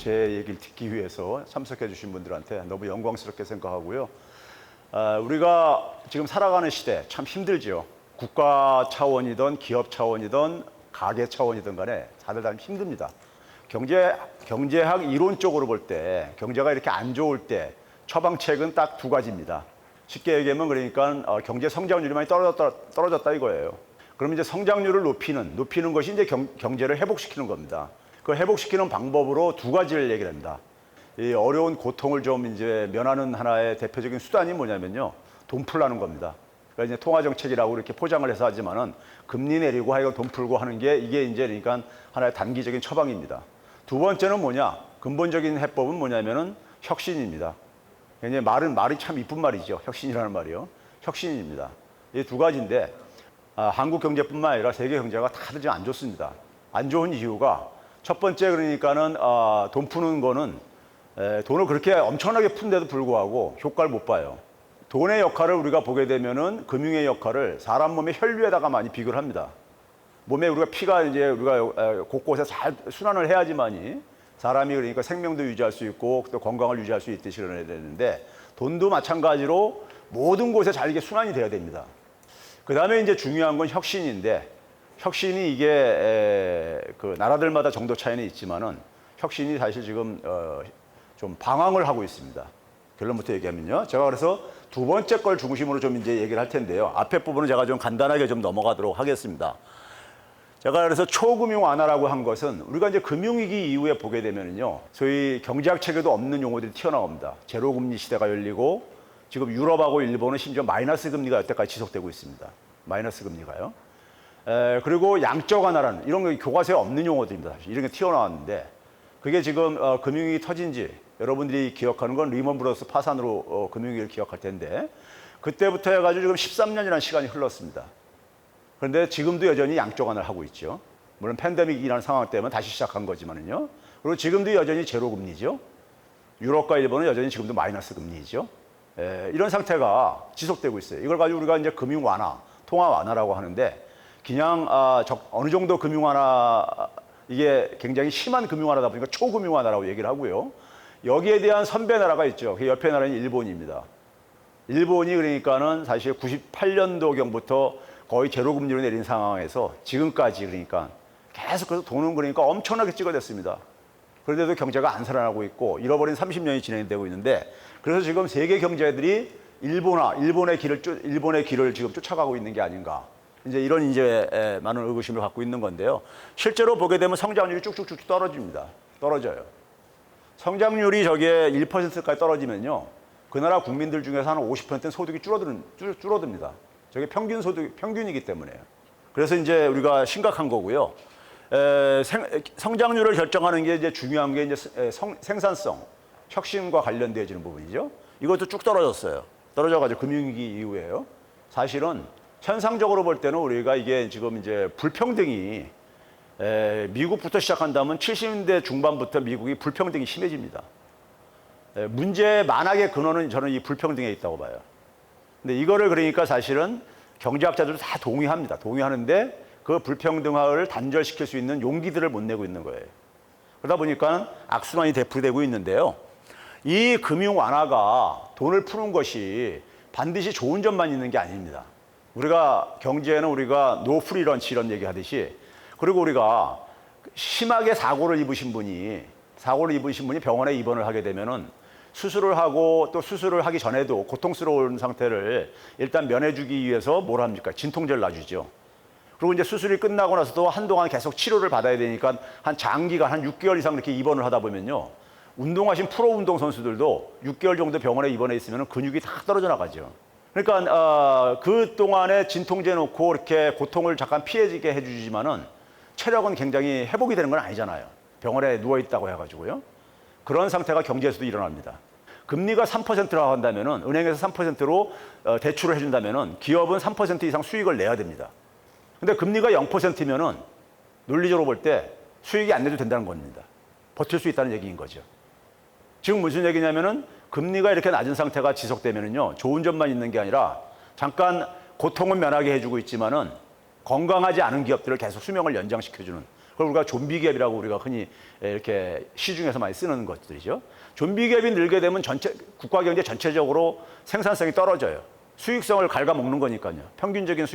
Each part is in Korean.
제 얘기를 듣기 위해서 참석해 주신 분들한테 너무 영광스럽게 생각하고요. 우리가 지금 살아가는 시대 참 힘들죠. 국가 차원이든 기업 차원이든 가계 차원이든 간에 다들 다 힘듭니다. 경제학 이론적으로 볼 때 경제가 이렇게 안 좋을 때 처방책은 딱 두 가지입니다. 쉽게 얘기하면 그러니까 경제 성장률이 많이 떨어졌다 이거예요. 그러면 이제 성장률을 높이는 것이 이제 경제를 회복시키는 겁니다. 그 회복시키는 방법으로 두 가지를 얘기를 합니다. 이 어려운 고통을 좀 이제 면하는 하나의 대표적인 수단이 뭐냐면요. 돈 풀라는 겁니다. 그러니까 이제 통화정책이라고 이렇게 포장을 해서 하지만은 금리 내리고 하여간 돈 풀고 하는 게 이게 이제 그러니까 하나의 단기적인 처방입니다. 두 번째는 뭐냐? 근본적인 해법은 뭐냐면은 혁신입니다. 이제 말이 참 이쁜 말이죠. 혁신이라는 말이요. 혁신입니다. 이 두 가지인데 한국 경제뿐만 아니라 세계 경제가 다들 지금 안 좋습니다. 안 좋은 이유가 첫 번째 그러니까는 돈 푸는 거는 돈을 그렇게 엄청나게 푼데도 불구하고 효과를 못 봐요. 돈의 역할을 우리가 보게 되면은 금융의 역할을 사람 몸의 혈류에다가 많이 비교를 합니다. 몸에 우리가 피가 이제 우리가 곳곳에 잘 순환을 해야지만이 사람이 그러니까 생명도 유지할 수 있고 또 건강을 유지할 수 있듯이 그러야 되는데 돈도 마찬가지로 모든 곳에 잘 이게 순환이 돼야 됩니다. 그 다음에 이제 중요한 건 혁신인데 혁신이 이게 그 나라들마다 정도 차이는 있지만은 혁신이 사실 지금 좀 방황을 하고 있습니다. 결론부터 얘기하면요. 제가 그래서 두 번째 걸 중심으로 좀 이제 얘기를 할 텐데요. 앞에 부분은 제가 좀 간단하게 좀 넘어가도록 하겠습니다. 제가 그래서 초금융 완화라고 한 것은 우리가 이제 금융위기 이후에 보게 되면요. 소위 경제학 책에도 없는 용어들이 튀어나옵니다. 제로금리 시대가 열리고 지금 유럽하고 일본은 심지어 마이너스 금리가 여태까지 지속되고 있습니다. 마이너스 금리가요. 그리고 양적 완화라는 이런 거 교과서에 없는 용어들입니다. 사실 이런 게 튀어나왔는데 그게 지금 금융위기 터진 지 여러분들이 기억하는 건 리먼 브러더스 파산으로 금융위기를 기억할 텐데 그때부터 해가지고 지금 13년이라는 시간이 흘렀습니다. 그런데 지금도 여전히 양적 완화를 하고 있죠. 물론 팬데믹이라는 상황 때문에 다시 시작한 거지만요. 그리고 지금도 여전히 제로 금리죠. 유럽과 일본은 여전히 지금도 마이너스 금리죠. 이런 상태가 지속되고 있어요. 이걸 가지고 우리가 이제 금융 완화, 통화 완화라고 하는데 그냥 어느 정도 금융 완화 이게 굉장히 심한 금융 완화다 보니까 초금융 완화라고 얘기를 하고요. 여기에 대한 선배 나라가 있죠. 그 옆에 나라는 일본입니다. 일본이 그러니까는 사실 98년도경부터 거의 제로 금리로 내린 상황에서 지금까지 그러니까 계속해서 돈은 그러니까 엄청나게 찍어댔습니다. 그런데도 경제가 안 살아나고 있고 잃어버린 30년이 진행되고 있는데 그래서 지금 세계 경제들이 일본의 길을 지금 쫓아가고 있는 게 아닌가. 이제 이런 이제 많은 의구심을 갖고 있는 건데요. 실제로 보게 되면 성장률이 쭉쭉쭉 떨어집니다. 떨어져요. 성장률이 저게 1%까지 떨어지면요. 그 나라 국민들 중에서 한 50%는 소득이 줄어듭니다. 저게 평균이기 때문에요. 그래서 이제 우리가 심각한 거고요. 성장률을 결정하는 게 이제 중요한 게 이제 생산성, 혁신과 관련되어지는 부분이죠. 이것도 쭉 떨어졌어요. 떨어져가지고 금융위기 이후에요. 사실은 현상적으로 볼 때는 우리가 이게 지금 이제 불평등이 미국부터 시작한다면 70년대 중반부터 미국이 불평등이 심해집니다. 문제의 만악의 근원은 저는 이 불평등에 있다고 봐요. 근데 이거를 그러니까 사실은 경제학자들도 다 동의합니다. 동의하는데 그 불평등화를 단절시킬 수 있는 용기들을 못 내고 있는 거예요. 그러다 보니까 악순환이 되풀이되고 있는데요. 이 금융 완화가 돈을 푸는 것이 반드시 좋은 점만 있는 게 아닙니다. 우리가 경제에는 우리가 노 프리 런치 이런 얘기 하듯이 그리고 우리가 심하게 사고를 입으신 분이 병원에 입원을 하게 되면은 수술을 하고 또 수술을 하기 전에도 고통스러운 상태를 일단 면해주기 위해서 뭘 합니까? 진통제를 놔주죠. 그리고 이제 수술이 끝나고 나서도 한동안 계속 치료를 받아야 되니까 한 장기간 한 6개월 이상 이렇게 입원을 하다 보면요. 운동하신 프로 운동 선수들도 6개월 정도 병원에 입원해 있으면 근육이 다 떨어져 나가죠. 그러니까 그 동안에 진통제 놓고 이렇게 고통을 잠깐 피해지게 해주지만은 체력은 굉장히 회복이 되는 건 아니잖아요. 병원에 누워 있다고 해가지고요. 그런 상태가 경제에서도 일어납니다. 금리가 3%라고 한다면은 은행에서 3%로 대출을 해준다면은 기업은 3% 이상 수익을 내야 됩니다. 근데 금리가 0%면은 논리적으로 볼 때 수익이 안 내도 된다는 겁니다. 버틸 수 있다는 얘기인 거죠. 지금 무슨 얘기냐면은 금리가 이렇게 낮은 상태가 지속되면은요, 좋은 점만 있는 게 아니라 잠깐 고통은 면하게 해주고 있지만은 건강하지 않은 기업들을 계속 수명을 연장시켜주는 그걸 우리가 좀비갭이라고 우리가 흔히 이렇게 시중에서 많이 쓰는 것들이죠. 좀비갭이 늘게 되면 국가 경제 전체적으로 생산성이 떨어져요. 수익성을 갉아먹는 거니까요. 평균적인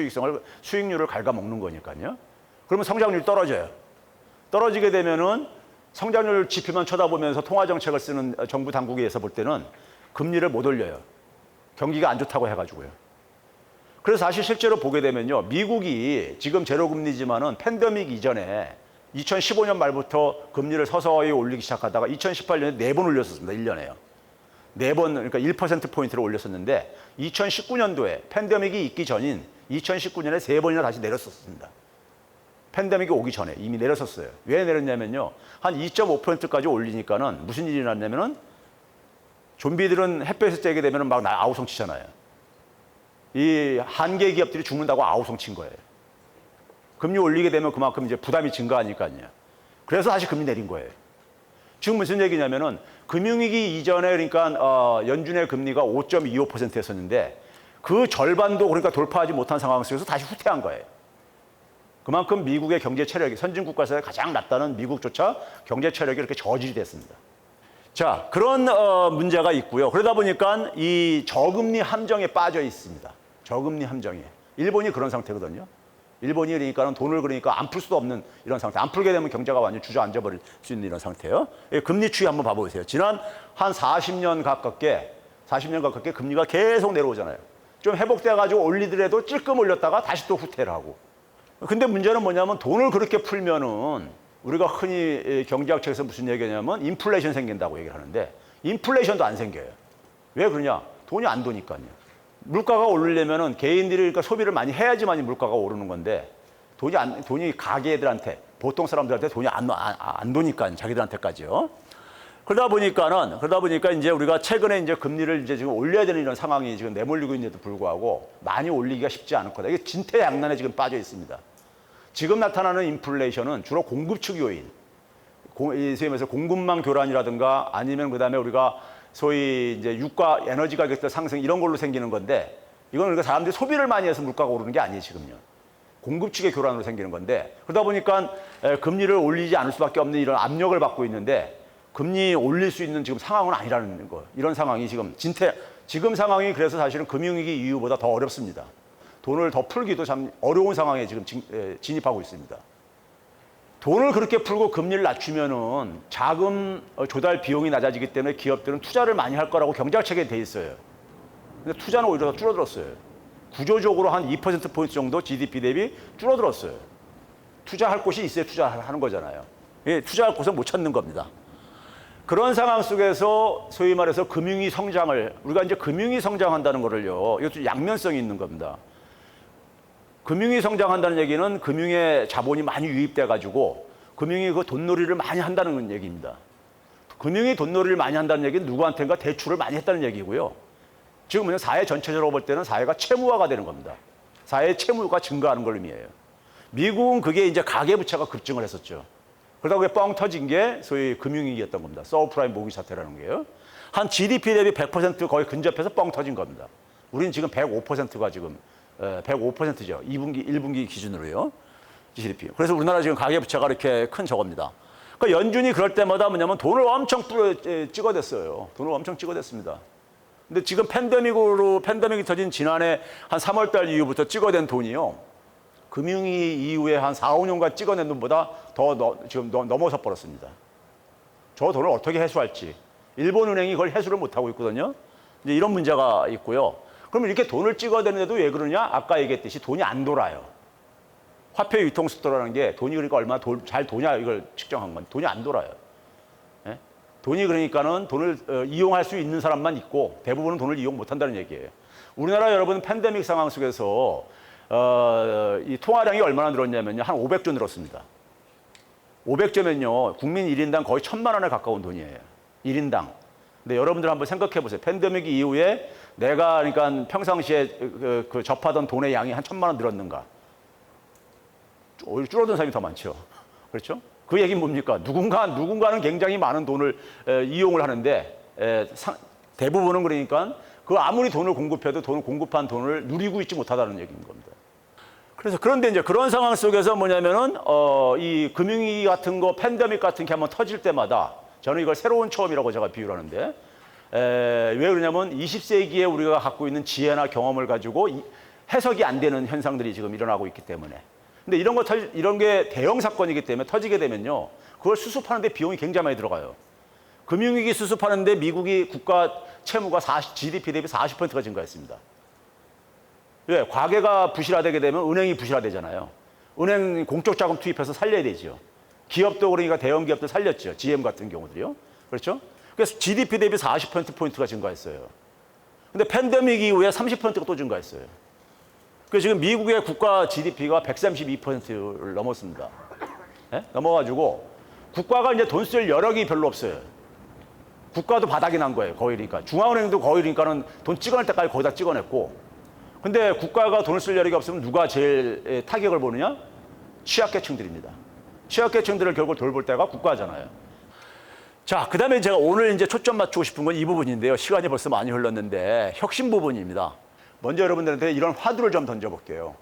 수익률을 갉아먹는 거니까요. 그러면 성장률이 떨어져요. 떨어지게 되면은 성장률 지표만 쳐다보면서 통화정책을 쓰는 정부 당국에서 볼 때는 금리를 못 올려요. 경기가 안 좋다고 해가지고요. 그래서 사실 실제로 보게 되면요. 미국이 지금 제로금리지만은 팬데믹 이전에 2015년 말부터 금리를 서서히 올리기 시작하다가 2018년에 4번 올렸었습니다. 1년에요. 4번, 그러니까 1%포인트를 올렸었는데 2019년도에 팬데믹이 있기 전인 2019년에 3번이나 다시 내렸었습니다. 팬데믹이 오기 전에 이미 내렸었어요. 왜 내렸냐면요. 한 2.5%까지 올리니까는 무슨 일이 났냐면은 좀비들은 햇볕에 쬐게 되면은 막 아우성 치잖아요. 이 한계 기업들이 죽는다고 아우성 친 거예요. 금리 올리게 되면 그만큼 이제 부담이 증가하니까요. 그래서 다시 금리 내린 거예요. 지금 무슨 얘기냐면은 금융위기 이전에 그러니까 연준의 금리가 5.25%였었는데 그 절반도 그러니까 돌파하지 못한 상황 속에서 다시 후퇴한 거예요. 그만큼 미국의 경제 체력이 선진 국가에서 가장 낮다는 미국조차 경제 체력이 이렇게 저질이 됐습니다. 자, 그런 문제가 있고요. 그러다 보니까 이 저금리 함정에 빠져 있습니다. 저금리 함정에. 일본이 그런 상태거든요. 일본이 그러니까는 돈을 그러니까 안 풀 수도 없는 이런 상태. 안 풀게 되면 경제가 완전히 주저앉아 버릴 수 있는 이런 상태예요. 금리 추이 한번 봐보세요. 지난 한 40년 가깝게 금리가 계속 내려오잖아요. 좀 회복돼가지고 올리더라도 찔끔 올렸다가 다시 또 후퇴를 하고. 근데 문제는 뭐냐면 돈을 그렇게 풀면은 우리가 흔히 경제학책에서 무슨 얘기냐면 인플레이션 생긴다고 얘기를 하는데 인플레이션도 안 생겨요. 왜 그러냐? 돈이 안 도니까요. 물가가 오르려면은 개인들이 그러니까 소비를 많이 해야지만 물가가 오르는 건데 돈이 가게들한테 보통 사람들한테 돈이 안 도니까 자기들한테까지요. 그러다 보니까 이제 우리가 최근에 이제 금리를 이제 지금 올려야 되는 이런 상황이 지금 내몰리고 있는데도 불구하고 많이 올리기가 쉽지 않을 거다. 이게 진퇴양난에 지금 빠져 있습니다. 지금 나타나는 인플레이션은 주로 공급 측 요인, 소위 말해서 공급망 교란이라든가 아니면 그다음에 우리가 소위 이제 유가 에너지 가격들 상승 이런 걸로 생기는 건데 이건 그러니까 사람들이 소비를 많이 해서 물가가 오르는 게 아니에요, 지금요. 공급 측의 교란으로 생기는 건데 그러다 보니까 금리를 올리지 않을 수밖에 없는 이런 압력을 받고 있는데 금리 올릴 수 있는 지금 상황은 아니라는 거. 이런 상황이 지금 상황이 그래서 사실은 금융위기 이후보다 더 어렵습니다. 돈을 더 풀기도 참 어려운 상황에 지금 진입하고 있습니다. 돈을 그렇게 풀고 금리를 낮추면은 자금 조달 비용이 낮아지기 때문에 기업들은 투자를 많이 할 거라고 경제학책에 돼 있어요. 근데 투자는 오히려 더 줄어들었어요. 구조적으로 한 2%포인트 정도 GDP 대비 줄어들었어요. 투자할 곳이 있어야 투자하는 거잖아요. 예, 투자할 곳은 못 찾는 겁니다. 그런 상황 속에서 소위 말해서 금융위 성장을 우리가 이제 금융위 성장한다는 거를요. 이것도 양면성이 있는 겁니다. 금융이 성장한다는 얘기는 금융의 자본이 많이 유입돼 가지고 금융이 그 돈놀이를 많이 한다는 얘기입니다. 금융이 돈놀이를 많이 한다는 얘기는 누구한테인가 대출을 많이 했다는 얘기고요. 지금 사회 전체적으로 볼 때는 사회가 채무화가 되는 겁니다. 사회의 채무가 증가하는 걸 의미해요. 미국은 그게 이제 가계부채가 급증을 했었죠. 그러다 그게 뻥 터진 게 소위 금융위기였던 겁니다. 서브프라임 모기 사태라는 게요. 한 GDP 대비 100% 거의 근접해서 뻥 터진 겁니다. 우리는 지금 105%가 지금 105%죠. 2분기, 1분기 기준으로요. GDP. 그래서 우리나라 지금 가계부채가 이렇게 큰 저겁니다. 그러니까 연준이 그럴 때마다 뭐냐면 돈을 엄청 찍어댔어요. 돈을 엄청 찍어댔습니다. 근데 지금 팬데믹이 터진 지난해 한 3월 달 이후부터 찍어댄 돈이요. 금융위 이후에 한 4, 5년간 찍어낸 돈보다 지금 넘어서 버렸습니다. 저 돈을 어떻게 회수할지. 일본은행이 그걸 회수를 못하고 있거든요. 이제 이런 문제가 있고요. 그러면 이렇게 돈을 찍어대는데도 왜 그러냐? 아까 얘기했듯이 돈이 안 돌아요. 화폐 유통속도라는 게 돈이 그러니까 얼마나 잘 도냐 이걸 측정한 건 돈이 안 돌아요. 예? 돈이 그러니까는 돈을 이용할 수 있는 사람만 있고 대부분은 돈을 이용 못한다는 얘기예요. 우리나라 여러분 팬데믹 상황 속에서 이 통화량이 얼마나 늘었냐면요. 한 500조 늘었습니다. 500조면요. 국민 1인당 거의 1,000만 원에 가까운 돈이에요. 1인당. 근데 여러분들 한번 생각해 보세요. 팬데믹 이후에 내가 그러니까 평상시에 그 접하던 돈의 양이 한 1,000만 원 늘었는가? 오히려 줄어든 사람이 더 많죠. 그렇죠? 그 얘기는 뭡니까? 누군가는 굉장히 많은 돈을 이용을 하는데 대부분은 그러니까 그 아무리 돈을 공급해도 공급한 돈을 누리고 있지 못하다는 얘기인 겁니다. 그런데 이제 그런 상황 속에서 뭐냐면은 이 금융위기 같은 거, 팬데믹 같은 게 한번 터질 때마다 저는 이걸 새로운 처음이라고 제가 비유를 하는데 왜 그러냐면 20세기에 우리가 갖고 있는 지혜나 경험을 가지고 해석이 안 되는 현상들이 지금 일어나고 있기 때문에. 근데 이런 게 대형 사건이기 때문에 터지게 되면요, 그걸 수습하는데 비용이 굉장히 많이 들어가요. 금융위기 수습하는데 미국이 국가 채무가 GDP 대비 40%가 증가했습니다. 왜? 과계가 부실화되게 되면 은행이 부실화되잖아요. 은행 공적 자금 투입해서 살려야 되죠. 기업도 그러니까 대형 기업도 살렸죠. GM 같은 경우들이요. 그렇죠? 그래서 GDP 대비 40%포인트가 증가했어요. 근데 팬데믹 이후에 30%가 또 증가했어요. 그래서 지금 미국의 국가 GDP가 132%를 넘었습니다. 네? 넘어가지고 국가가 이제 돈 쓸 여력이 별로 없어요. 국가도 바닥이 난 거예요. 거의 그러니까. 중앙은행도 거의 그러니까는 돈 찍어낼 때까지 거의 다 찍어냈고. 근데 국가가 돈을 쓸 여력이 없으면 누가 제일 타격을 보느냐? 취약계층들입니다. 취약계층들을 결국 돌볼 때가 국가잖아요. 자, 그 다음에 제가 오늘 이제 초점 맞추고 싶은 건 이 부분인데요. 시간이 벌써 많이 흘렀는데 혁신 부분입니다. 먼저 여러분들한테 이런 화두를 좀 던져볼게요.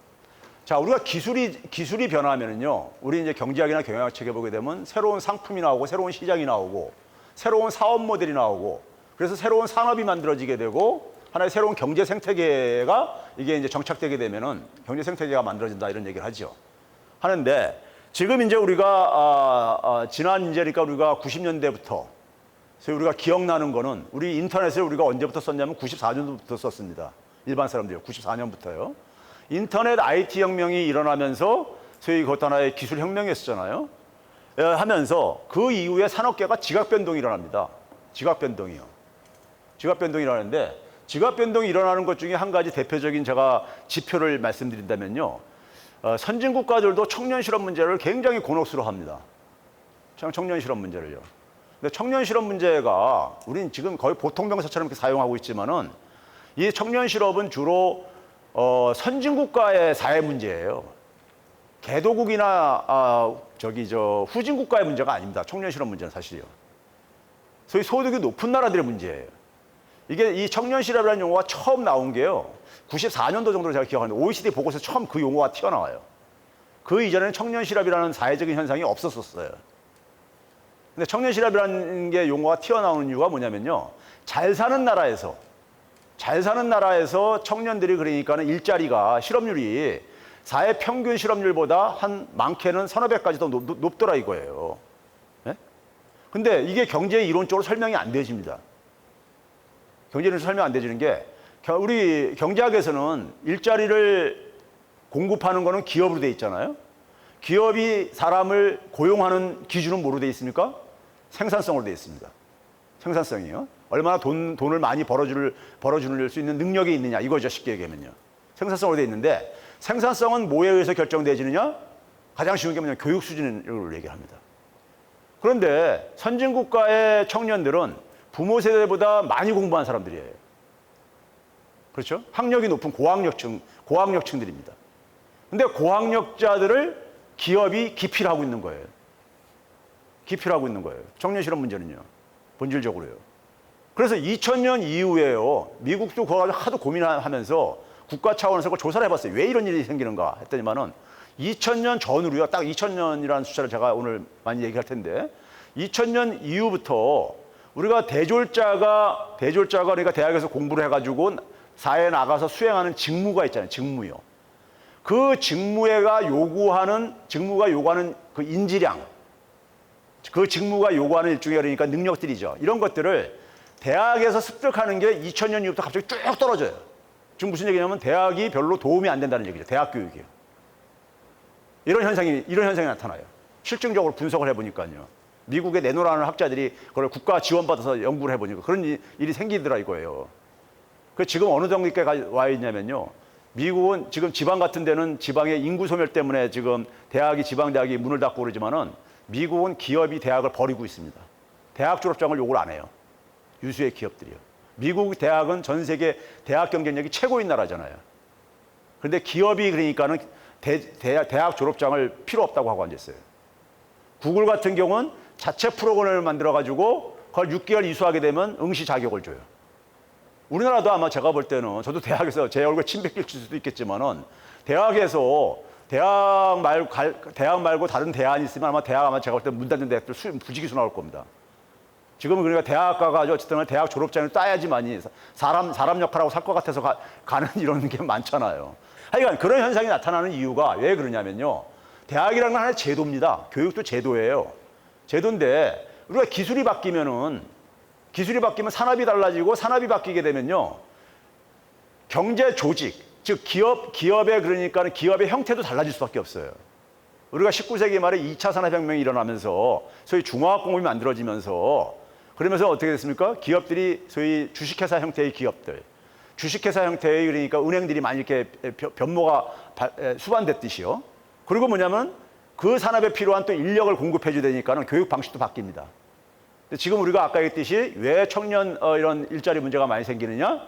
자, 우리가 기술이 변화하면은요, 우리 이제 경제학이나 경영학 책에 보게 되면 새로운 상품이 나오고, 새로운 시장이 나오고, 새로운 사업 모델이 나오고, 그래서 새로운 산업이 만들어지게 되고, 하나의 새로운 경제 생태계가 이게 이제 정착되게 되면은 경제 생태계가 만들어진다 이런 얘기를 하죠. 하는데 지금 이제 우리가 지난 이제 그러니까 우리가 90년대부터 우리가 기억나는 거는 우리 인터넷을 우리가 언제부터 썼냐면 94년도부터 썼습니다. 일반 사람들이요. 94년부터요. 인터넷 IT 혁명이 일어나면서 소위 그것 하나의 기술 혁명이었잖아요. 하면서 그 이후에 산업계가 지각 변동이 일어납니다. 지각 변동이요. 지각 변동이 일어나는데 지각 변동이 일어나는 것 중에 한 가지 대표적인 제가 지표를 말씀드린다면요. 선진 국가들도 청년 실업 문제를 굉장히 곤혹스러워합니다. 청년 실업 문제를요. 근데 청년 실업 문제가 우리는 지금 거의 보통 병사처럼 이렇게 사용하고 있지만은 이 청년 실업은 주로 선진 국가의 사회 문제예요. 개도국이나 후진 국가의 문제가 아닙니다. 청년 실업 문제는 사실이요. 소위 소득이 높은 나라들의 문제예요. 이게 이 청년 실업이라는 용어가 처음 나온 게요. 94년도 정도로 제가 기억하는데 OECD 보고서에 처음 그 용어가 튀어나와요. 그 이전에는 청년 실업이라는 사회적인 현상이 없었어요. 근데 청년 실업이라는 게 용어가 튀어나오는 이유가 뭐냐면요. 잘 사는 나라에서 청년들이 그러니까는 일자리가 실업률이 사회 평균 실업률보다 한 많게는 서너 배까지 더 높더라 이거예요. 네? 근데 이게 경제 이론적으로 설명이 안 되집니다. 경제는 설명 안 되지는 게 우리 경제학에서는 일자리를 공급하는 거는 기업으로 돼 있잖아요. 기업이 사람을 고용하는 기준은 뭐로 돼 있습니까? 생산성으로 돼 있습니다. 생산성이요. 얼마나 돈을 많이 벌어줄 수 있는 능력이 있느냐 이거죠. 쉽게 얘기하면요. 생산성으로 돼 있는데 생산성은 뭐에 의해서 결정되지느냐? 가장 쉬운 게 뭐냐? 교육 수준을 얘기합니다. 그런데 선진국가의 청년들은 부모 세대보다 많이 공부한 사람들이에요. 그렇죠? 학력이 높은 고학력층들입니다. 근데 고학력자들을 기업이 기피를 하고 있는 거예요. 기피를 하고 있는 거예요. 청년 실업 문제는요. 본질적으로요. 그래서 2000년 이후에요. 미국도 그거 가지고 하도 고민하면서 국가 차원에서 그걸 조사를 해봤어요. 왜 이런 일이 생기는가 했더니만은 2000년 전후로요. 딱 2000년이라는 숫자를 제가 오늘 많이 얘기할 텐데 2000년 이후부터 우리가 대졸자가 그러니까 대학에서 공부를 해가지고 사회에 나가서 수행하는 직무가 있잖아요. 직무요. 그 직무가 요구하는 그 인지량, 그 직무가 요구하는 일종의 그러니까 능력들이죠. 이런 것들을 대학에서 습득하는 게 2000년 이후부터 갑자기 쭉 떨어져요. 지금 무슨 얘기냐면 대학이 별로 도움이 안 된다는 얘기죠. 대학 교육이요. 이런 현상이 나타나요. 실증적으로 분석을 해보니까요. 미국에 내노라는 학자들이 그걸 국가 지원받아서 연구를 해보니까 그런 일이 생기더라 이거예요. 그 지금 어느 정도께 와 있냐면요. 미국은 지금 지방 같은 데는 지방의 인구 소멸 때문에 지금 지방 대학이 문을 닫고 그러지만은 미국은 기업이 대학을 버리고 있습니다. 대학 졸업장을 요구를 안 해요. 유수의 기업들이요. 미국 대학은 전 세계 대학 경쟁력이 최고인 나라잖아요. 그런데 기업이 그러니까는 대학 졸업장을 필요 없다고 하고 앉았어요. 구글 같은 경우는 자체 프로그램을 만들어가지고 그걸 6개월 이수하게 되면 응시 자격을 줘요. 우리나라도 아마 제가 볼 때는 저도 대학에서 제 얼굴에 침 뱉길 수도 있겠지만은 대학에서 대학 말고 다른 대안이 있으면 아마 제가 볼 때 문 닫는 대학들 부지기수 나올 겁니다. 지금은 그러니까 대학가가 어쨌든 대학 졸업장을 따야지만이 사람 역할하고 살 것 같아서 가는 이런 게 많잖아요. 하여간 그런 현상이 나타나는 이유가 왜 그러냐면요. 대학이라는 건 하나의 제도입니다. 교육도 제도예요. 제도인데 우리가 기술이 바뀌면 산업이 달라지고 산업이 바뀌게 되면요. 경제 조직, 즉 기업의 그러니까 기업의 형태도 달라질 수밖에 없어요. 우리가 19세기 말에 2차 산업혁명이 일어나면서 소위 중화학공업이 만들어지면서 그러면서 어떻게 됐습니까? 기업들이 소위 주식회사 형태의 기업들, 주식회사 형태의 그러니까 은행들이 많이 이렇게 변모가 수반됐듯이요. 그리고 뭐냐면 그 산업에 필요한 또 인력을 공급해 줘야 되니까는 교육 방식도 바뀝니다. 근데 지금 우리가 아까 얘기했듯이 왜 청년 이런 일자리 문제가 많이 생기느냐?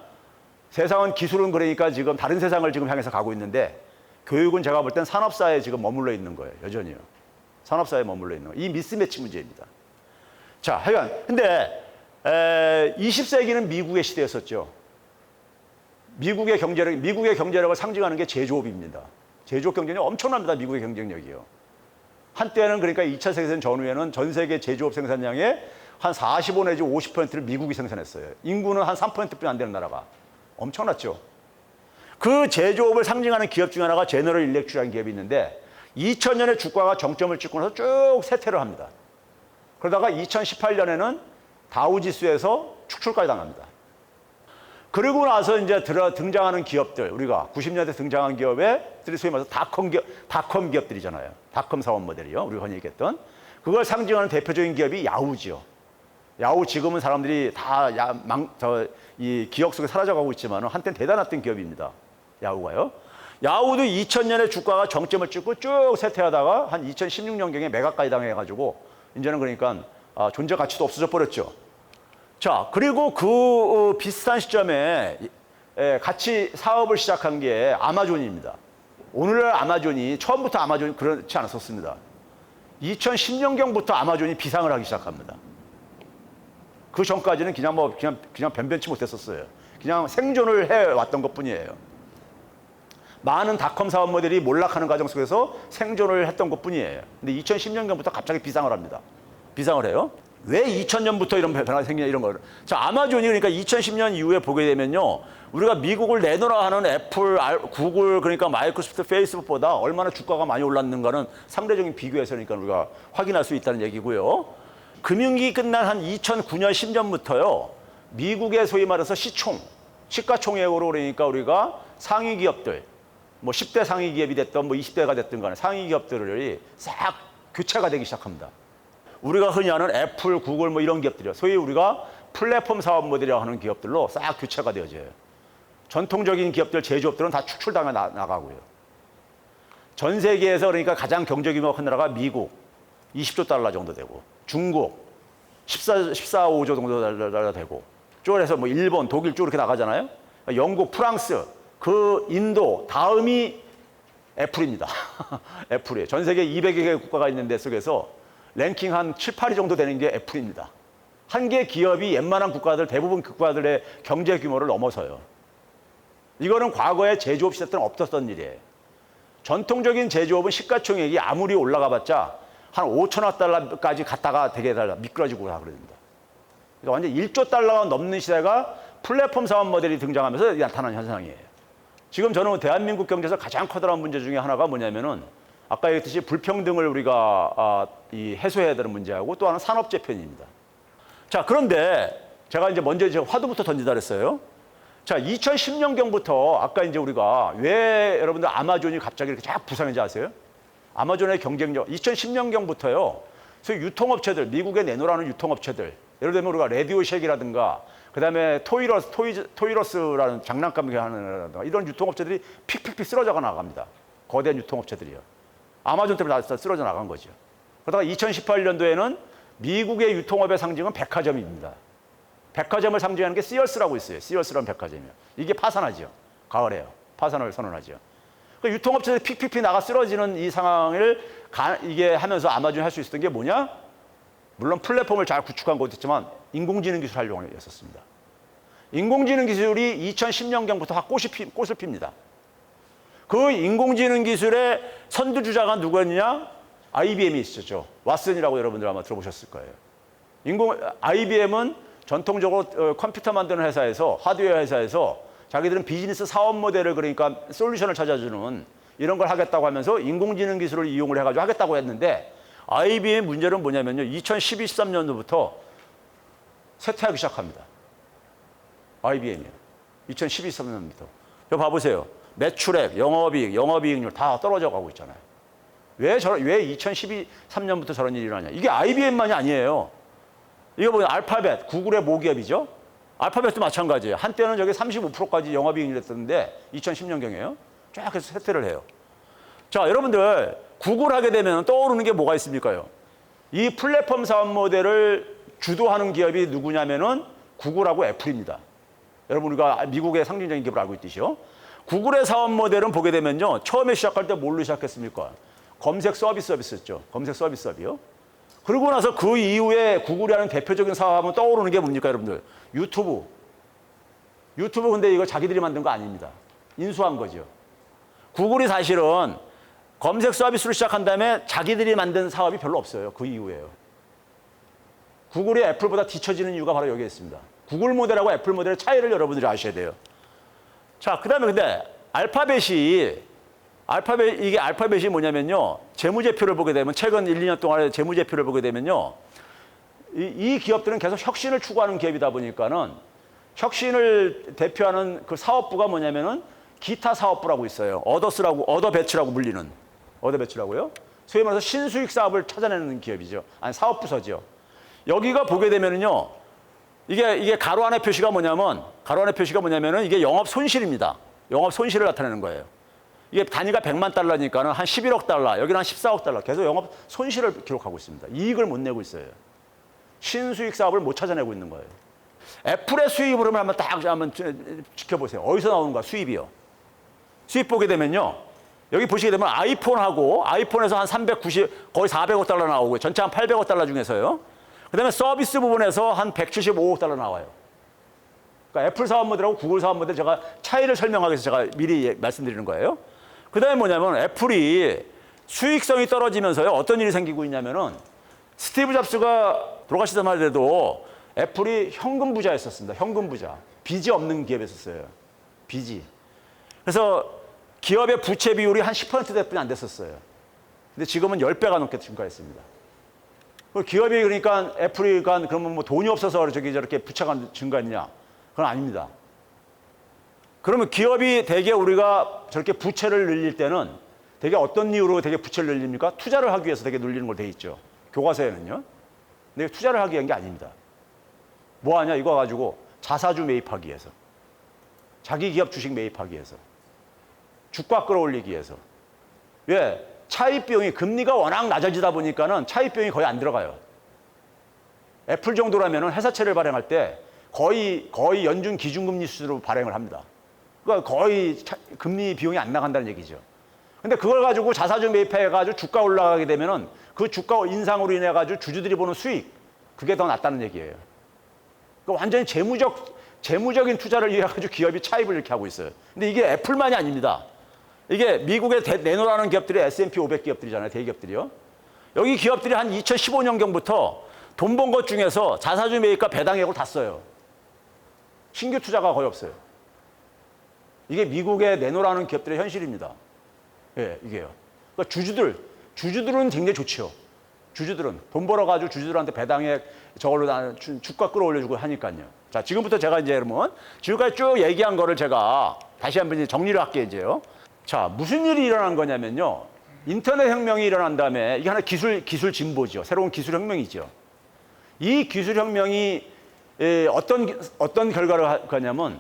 세상은 기술은 그러니까 지금 다른 세상을 지금 향해서 가고 있는데 교육은 제가 볼 땐 산업사에 지금 머물러 있는 거예요. 여전히요. 산업사에 머물러 있는 거예요. 이 미스매치 문제입니다. 자, 하여간 근데 20세기는 미국의 시대였었죠. 미국의 경제력을 상징하는 게 제조업입니다. 제조업 경쟁력이 엄청납니다. 미국의 경쟁력이요. 한때는 그러니까 2차 세계대전 전후에는 전 세계 제조업 생산량의 한 45 내지 50%를 미국이 생산했어요. 인구는 한 3%뿐이 안 되는 나라가. 엄청났죠. 그 제조업을 상징하는 기업 중 하나가 제너럴 일렉트릭이라는 기업이 있는데 2000년에 주가가 정점을 찍고 나서 쭉 쇠퇴를 합니다. 그러다가 2018년에는 다우지수에서 축출까지 당합니다. 그리고 나서 이제 등장하는 기업들, 우리가 90년대 등장한 기업들이 소위 말해서 닷컴 기업들이잖아요. 닷컴 사업 모델이요. 우리가 흔히 얘기했던. 그걸 상징하는 대표적인 기업이 야후지요. 야후 지금은 사람들이 다 이 기억 속에 사라져가고 있지만 한때는 대단했던 기업입니다. 야후가요. 야후도 2000년에 주가가 정점을 찍고 쭉 쇠퇴하다가 한 2016년경에 매각까지 당해가지고 이제는 그러니까 존재 가치도 없어져 버렸죠. 자, 그리고 그 비슷한 시점에 같이 사업을 시작한 게 아마존입니다. 오늘날 아마존이 처음부터 아마존이 그렇지 않았었습니다. 2010년경부터 아마존이 비상을 하기 시작합니다. 그 전까지는 그냥 변변치 못했었어요. 그냥 생존을 해왔던 것뿐이에요. 많은 닷컴 사업 모델이 몰락하는 과정 속에서 생존을 했던 것뿐이에요. 근데 2010년경부터 갑자기 비상을 합니다. 비상을 해요. 왜 2000년부터 이런 변화가 생기냐 이런 거를. 자, 아마존이 그러니까 2010년 이후에 보게 되면요. 우리가 미국을 내놓으라 하는 애플, 구글, 그러니까 마이크로소프트, 페이스북보다 얼마나 주가가 많이 올랐는가는 상대적인 비교에서 그러니까 우리가 확인할 수 있다는 얘기고요. 금융위기 끝난 한 2009년, 10년부터요. 미국의 소위 말해서 시가총액으로 그러니까 우리가 상위 기업들, 뭐 10대 상위 기업이 됐던 뭐 20대가 됐든 간에 상위 기업들이 싹 교체가 되기 시작합니다. 우리가 흔히 아는 애플, 구글 뭐 이런 기업들이요. 소위 우리가 플랫폼 사업 모델이라고 하는 기업들로 싹 교체가 되어져요. 전통적인 기업들, 제조업들은 다 축출당해 나가고요. 전 세계에서 그러니까 가장 경제 규모가 큰 나라가 미국, 20조 달러 정도 되고, 중국, 14, 5조 정도 달러 되고, 쭉 해서 뭐 일본, 독일 쭉 이렇게 나가잖아요. 영국, 프랑스, 그 인도, 다음이 애플입니다. 애플이에요. 전 세계 200여 개 국가가 있는 데 속에서 랭킹 한 7, 8위 정도 되는 게 애플입니다. 한 개 기업이 웬만한 국가들, 대부분 국가들의 경제 규모를 넘어서요. 이거는 과거에 제조업 시대 때는 없었던 일이에요. 전통적인 제조업은 시가총액이 아무리 올라가봤자 한 5천억 달러까지 갔다가 되게 미끄러지고 그럽니다. 그러니까 완전 1조 달러가 넘는 시대가 플랫폼 사업 모델이 등장하면서 나타난 현상이에요. 지금 저는 대한민국 경제에서 가장 커다란 문제 중에 하나가 뭐냐면은 아까 얘기했듯이 불평등을 우리가 해소해야 되는 문제하고 또 하나는 산업 재편입니다. 자, 그런데 제가 이제 먼저 화두부터 던지다 그랬어요. 자, 2010년경부터 아까 이제 우리가 왜 여러분들 아마존이 갑자기 이렇게 쫙 부상했는지 아세요? 아마존의 경쟁력, 2010년경부터요. 소위 유통업체들, 미국에 내놓으라는 유통업체들, 예를 들면 우리가 레디오쉑이라든가, 그 다음에 토이러스라는 장난감 하는 이런 유통업체들이 픽픽픽 쓰러져 나갑니다. 거대한 유통업체들이요. 아마존 때문에 다 쓰러져 나간 거죠. 그러다가 2018년도에는 미국의 유통업의 상징은 백화점입니다. 백화점을 상징하는 게 시어스라고 있어요. 시어스라는 백화점이요. 이게 파산하죠. 가을에요. 파산을 선언하죠. 그 유통업체들이 픽픽픽 나가 쓰러지는 이 상황을 이게 하면서 아마존이 할 수 있었던 게 뭐냐? 물론 플랫폼을 잘 구축한 것도 있지만 인공지능 기술 활용이었습니다. 인공지능 기술이 2010년경부터 꽃을 핍니다. 그 인공지능 기술의 선두주자가 누구였냐? IBM이 있었죠. 왓슨이라고 여러분들 아마 들어보셨을 거예요. IBM은 전통적으로 컴퓨터 만드는 회사에서, 하드웨어 회사에서 자기들은 비즈니스 사업 모델을, 그러니까 솔루션을 찾아주는 이런 걸 하겠다고 하면서 인공지능 기술을 이용을 해가지고 하겠다고 했는데, IBM 문제는 뭐냐면요. 2012, 13년도부터 쇠퇴하기 시작합니다. IBM이요. 2012, 13년부터. 이거 봐보세요. 매출액, 영업이익률 다 떨어져 가고 있잖아요. 왜 2012, 13년부터 저런 일이 일어나냐. 이게 IBM만이 아니에요. 이거 뭐냐. 알파벳, 구글의 모기업이죠. 알파벳도 마찬가지예요. 한때는 저게 35%까지 영업이익률이 됐었는데 2010년경에요. 쫙 해서 쇠퇴를 해요. 자, 여러분들 구글 하게 되면 떠오르는 게 뭐가 있습니까요? 이 플랫폼 사업 모델을 주도하는 기업이 누구냐면은 구글하고 애플입니다. 여러분, 우리가 미국의 상징적인 기업을 알고 있듯이요. 구글의 사업 모델은 보게 되면요. 처음에 시작할 때 뭘로 시작했습니까? 검색 서비스였죠. 검색 서비스업이요. 그러고 나서 그 이후에 구글이 하는 대표적인 사업은 떠오르는 게 뭡니까, 여러분들? 유튜브. 유튜브 근데 이거 자기들이 만든 거 아닙니다. 인수한 거죠. 구글이 사실은 검색 서비스를 시작한 다음에 자기들이 만든 사업이 별로 없어요. 그 이후에요. 구글이 애플보다 뒤처지는 이유가 바로 여기에 있습니다. 구글 모델하고 애플 모델의 차이를 여러분들이 아셔야 돼요. 자, 그 다음에 근데 이게 알파벳이 뭐냐면요. 재무제표를 보게 되면, 최근 1, 2년 동안의 재무제표를 보게 되면요. 이 기업들은 계속 혁신을 추구하는 기업이다 보니까는 혁신을 대표하는 그 사업부가 뭐냐면은 기타 사업부라고 있어요. 어더배치라고 불리는. 어더배치라고요. 소위 말해서 신수익 사업을 찾아내는 기업이죠. 아니, 사업부서죠. 여기가 보게 되면은요. 이게 가로 안의 표시가 뭐냐면은 이게 영업 손실입니다. 영업 손실을 나타내는 거예요. 이게 단위가 100만 달러니까는 한 11억 달러, 여기는 한 14억 달러. 계속 영업 손실을 기록하고 있습니다. 이익을 못 내고 있어요. 신수익 사업을 못 찾아내고 있는 거예요. 애플의 수입 흐름을 한번 지켜보세요. 어디서 나오는가, 수입이요. 수입 보게 되면요. 여기 보시게 되면 아이폰에서 한 390, 거의 400억 달러 나오고요. 전체 한 800억 달러 중에서요. 그 다음에 서비스 부분에서 한 175억 달러 나와요. 그러니까 애플 사업 모델하고 구글 사업 모델 제가 차이를 설명하기 위해서 제가 미리 말씀드리는 거예요. 그 다음에 뭐냐면 애플이 수익성이 떨어지면서요. 어떤 일이 생기고 있냐면은 스티브 잡스가 돌아가시자마자 해도 애플이 현금 부자였었습니다. 현금 부자. 빚이 없는 기업이었어요. 빚이. 그래서 기업의 부채 비율이 한 10%대뿐이 안 됐었어요. 근데 지금은 10배가 넘게 증가했습니다. 기업이 그러니까 애플이 그러면 뭐 돈이 없어서 저렇게 부채가 증가했냐? 그건 아닙니다. 그러면 기업이 대개 우리가 저렇게 부채를 늘릴 때는 대개 어떤 이유로 대개 부채를 늘립니까? 투자를 하기 위해서 대개 늘리는 걸 돼 있죠. 교과서에는요. 근데 투자를 하기 위한 게 아닙니다. 뭐 하냐? 이거 가지고 자사주 매입하기 위해서. 자기 기업 주식 매입하기 위해서. 주가 끌어올리기 위해서. 왜? 차입 비용이 금리가 워낙 낮아지다 보니까는 차입 비용이 거의 안 들어가요. 애플 정도라면은 회사채를 발행할 때 거의 연준 기준금리 수준으로 발행을 합니다. 그러니까 거의 금리 비용이 안 나간다는 얘기죠. 근데 그걸 가지고 자사주 매입해가지고 주가 올라가게 되면은 그 주가 인상으로 인해가지고 주주들이 보는 수익, 그게 더 낫다는 얘기예요. 그러니까 완전히 재무적인 투자를 위해 가지고 기업이 차입을 이렇게 하고 있어요. 근데 이게 애플만이 아닙니다. 이게 미국에 내놓으라는 기업들이 S&P 500 기업들이잖아요. 대기업들이요. 여기 기업들이 한 2015년경부터 돈 번 것 중에서 자사주 매입과 배당액을 다 써요. 신규 투자가 거의 없어요. 이게 미국에 내놓으라는 기업들의 현실입니다. 예, 이게요. 그러니까 주주들은 굉장히 좋죠. 주주들은 돈 벌어가지고 주주들한테 배당액 저걸로 주가 끌어올려주고 하니까요. 자, 지금부터 제가 이제 여러분 지금까지 쭉 얘기한 거를 제가 다시 한번 이제 정리를 할게요, 이제요. 자, 무슨 일이 일어난 거냐면요. 인터넷 혁명이 일어난 다음에 이게 하나 기술 진보죠. 새로운 기술 혁명이죠. 이 기술 혁명이 어떤 결과를 가냐면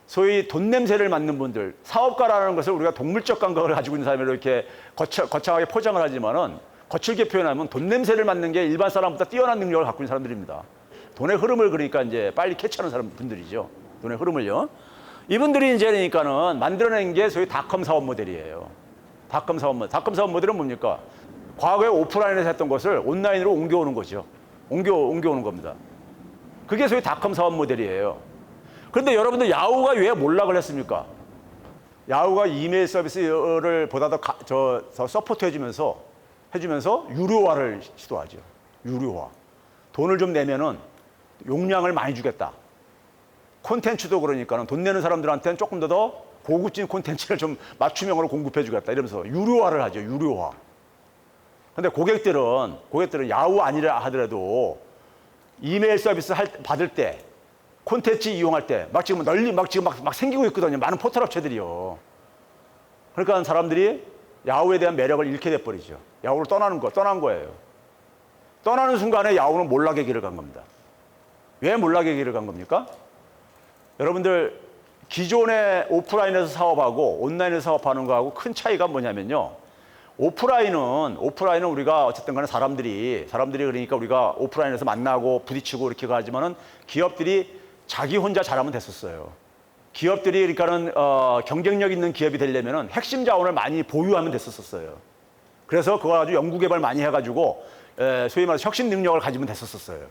소위 돈 냄새를 맡는 분들, 사업가라는 것을 우리가 동물적 감각을 가지고 있는 사람으로 이렇게 거창하게 포장을 하지만은 거칠게 표현하면 돈 냄새를 맡는 게 일반 사람보다 뛰어난 능력을 갖고 있는 사람들입니다. 돈의 흐름을 그러니까 이제 빨리 캐치하는 분들이죠. 돈의 흐름을요. 이분들이 이제 그러니까는 만들어낸 게 소위 닷컴 사업 모델이에요. 닷컴 사업 모델은 뭡니까? 과거에 오프라인에서 했던 것을 온라인으로 옮겨오는 거죠. 옮겨오는 겁니다. 그게 소위 닷컴 사업 모델이에요. 그런데 여러분들 야후가 왜 몰락을 했습니까? 야후가 이메일 서비스를 보다 더 서포트 해주면서 유료화를 시도하죠. 유료화. 돈을 좀 내면은 용량을 많이 주겠다. 콘텐츠도 그러니까는 돈 내는 사람들한테는 조금 더 고급진 콘텐츠를 좀 맞춤형으로 공급해 주겠다. 이러면서 유료화를 하죠. 유료화. 근데 고객들은 야후 아니라 하더라도 이메일 서비스 받을 때 콘텐츠 이용할 때 막 지금 막 생기고 있거든요. 많은 포털 업체들이요. 그러니까 사람들이 야후에 대한 매력을 잃게 돼버리죠. 야후를 떠난 거예요. 떠나는 순간에 야후는 몰락의 길을 간 겁니다. 왜 몰락의 길을 간 겁니까? 여러분들 기존의 오프라인에서 사업하고 온라인에서 사업하는 거하고 큰 차이가 뭐냐면요. 오프라인은 우리가 어쨌든 간에 사람들이 그러니까 우리가 오프라인에서 만나고 부딪히고 이렇게 가지만은 기업들이 자기 혼자 잘하면 됐었어요. 기업들이 그러니까는 경쟁력 있는 기업이 되려면은 핵심 자원을 많이 보유하면 됐었어요. 그래서 그거 가지고 연구 개발 많이 해가지고 소위 말해서 혁신 능력을 가지면 됐었어요.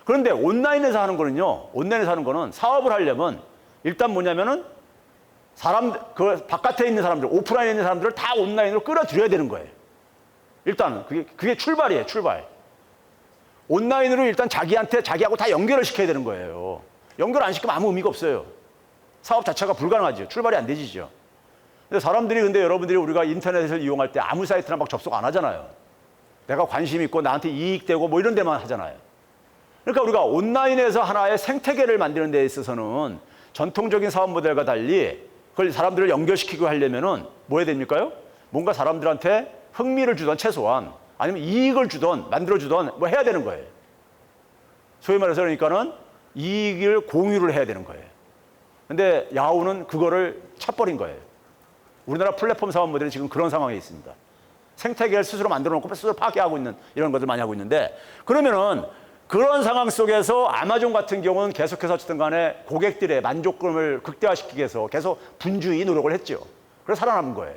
그런데 온라인에서 하는 거는 사업을 하려면 일단 뭐냐면은 그 바깥에 있는 사람들, 오프라인에 있는 사람들을 다 온라인으로 끌어들여야 되는 거예요. 일단은 그게 출발이에요, 출발. 온라인으로 일단 자기하고 다 연결을 시켜야 되는 거예요. 연결 안 시키면 아무 의미가 없어요. 사업 자체가 불가능하죠. 출발이 안 되지죠. 근데 여러분들이 우리가 인터넷을 이용할 때 아무 사이트나 막 접속 안 하잖아요. 내가 관심 있고 나한테 이익되고 뭐 이런 데만 하잖아요. 그러니까 우리가 온라인에서 하나의 생태계를 만드는 데 있어서는 전통적인 사업 모델과 달리 그걸 사람들을 연결시키고 하려면은 뭐 해야 됩니까요? 뭔가 사람들한테 흥미를 주던 최소한 아니면 이익을 주던 만들어 주던 뭐 해야 되는 거예요. 소위 말해서 그러니까는 이익을 공유를 해야 되는 거예요. 근데 야후는 그거를 차버린 거예요. 우리나라 플랫폼 사업 모델은 지금 그런 상황에 있습니다. 생태계를 스스로 만들어 놓고 스스로 파괴하고 있는 이런 것들 많이 하고 있는데 그러면은 그런 상황 속에서 아마존 같은 경우는 계속해서 어쨌든 간에 고객들의 만족감을 극대화시키기 위해서 계속 분주히 노력을 했죠. 그래서 살아남은 거예요.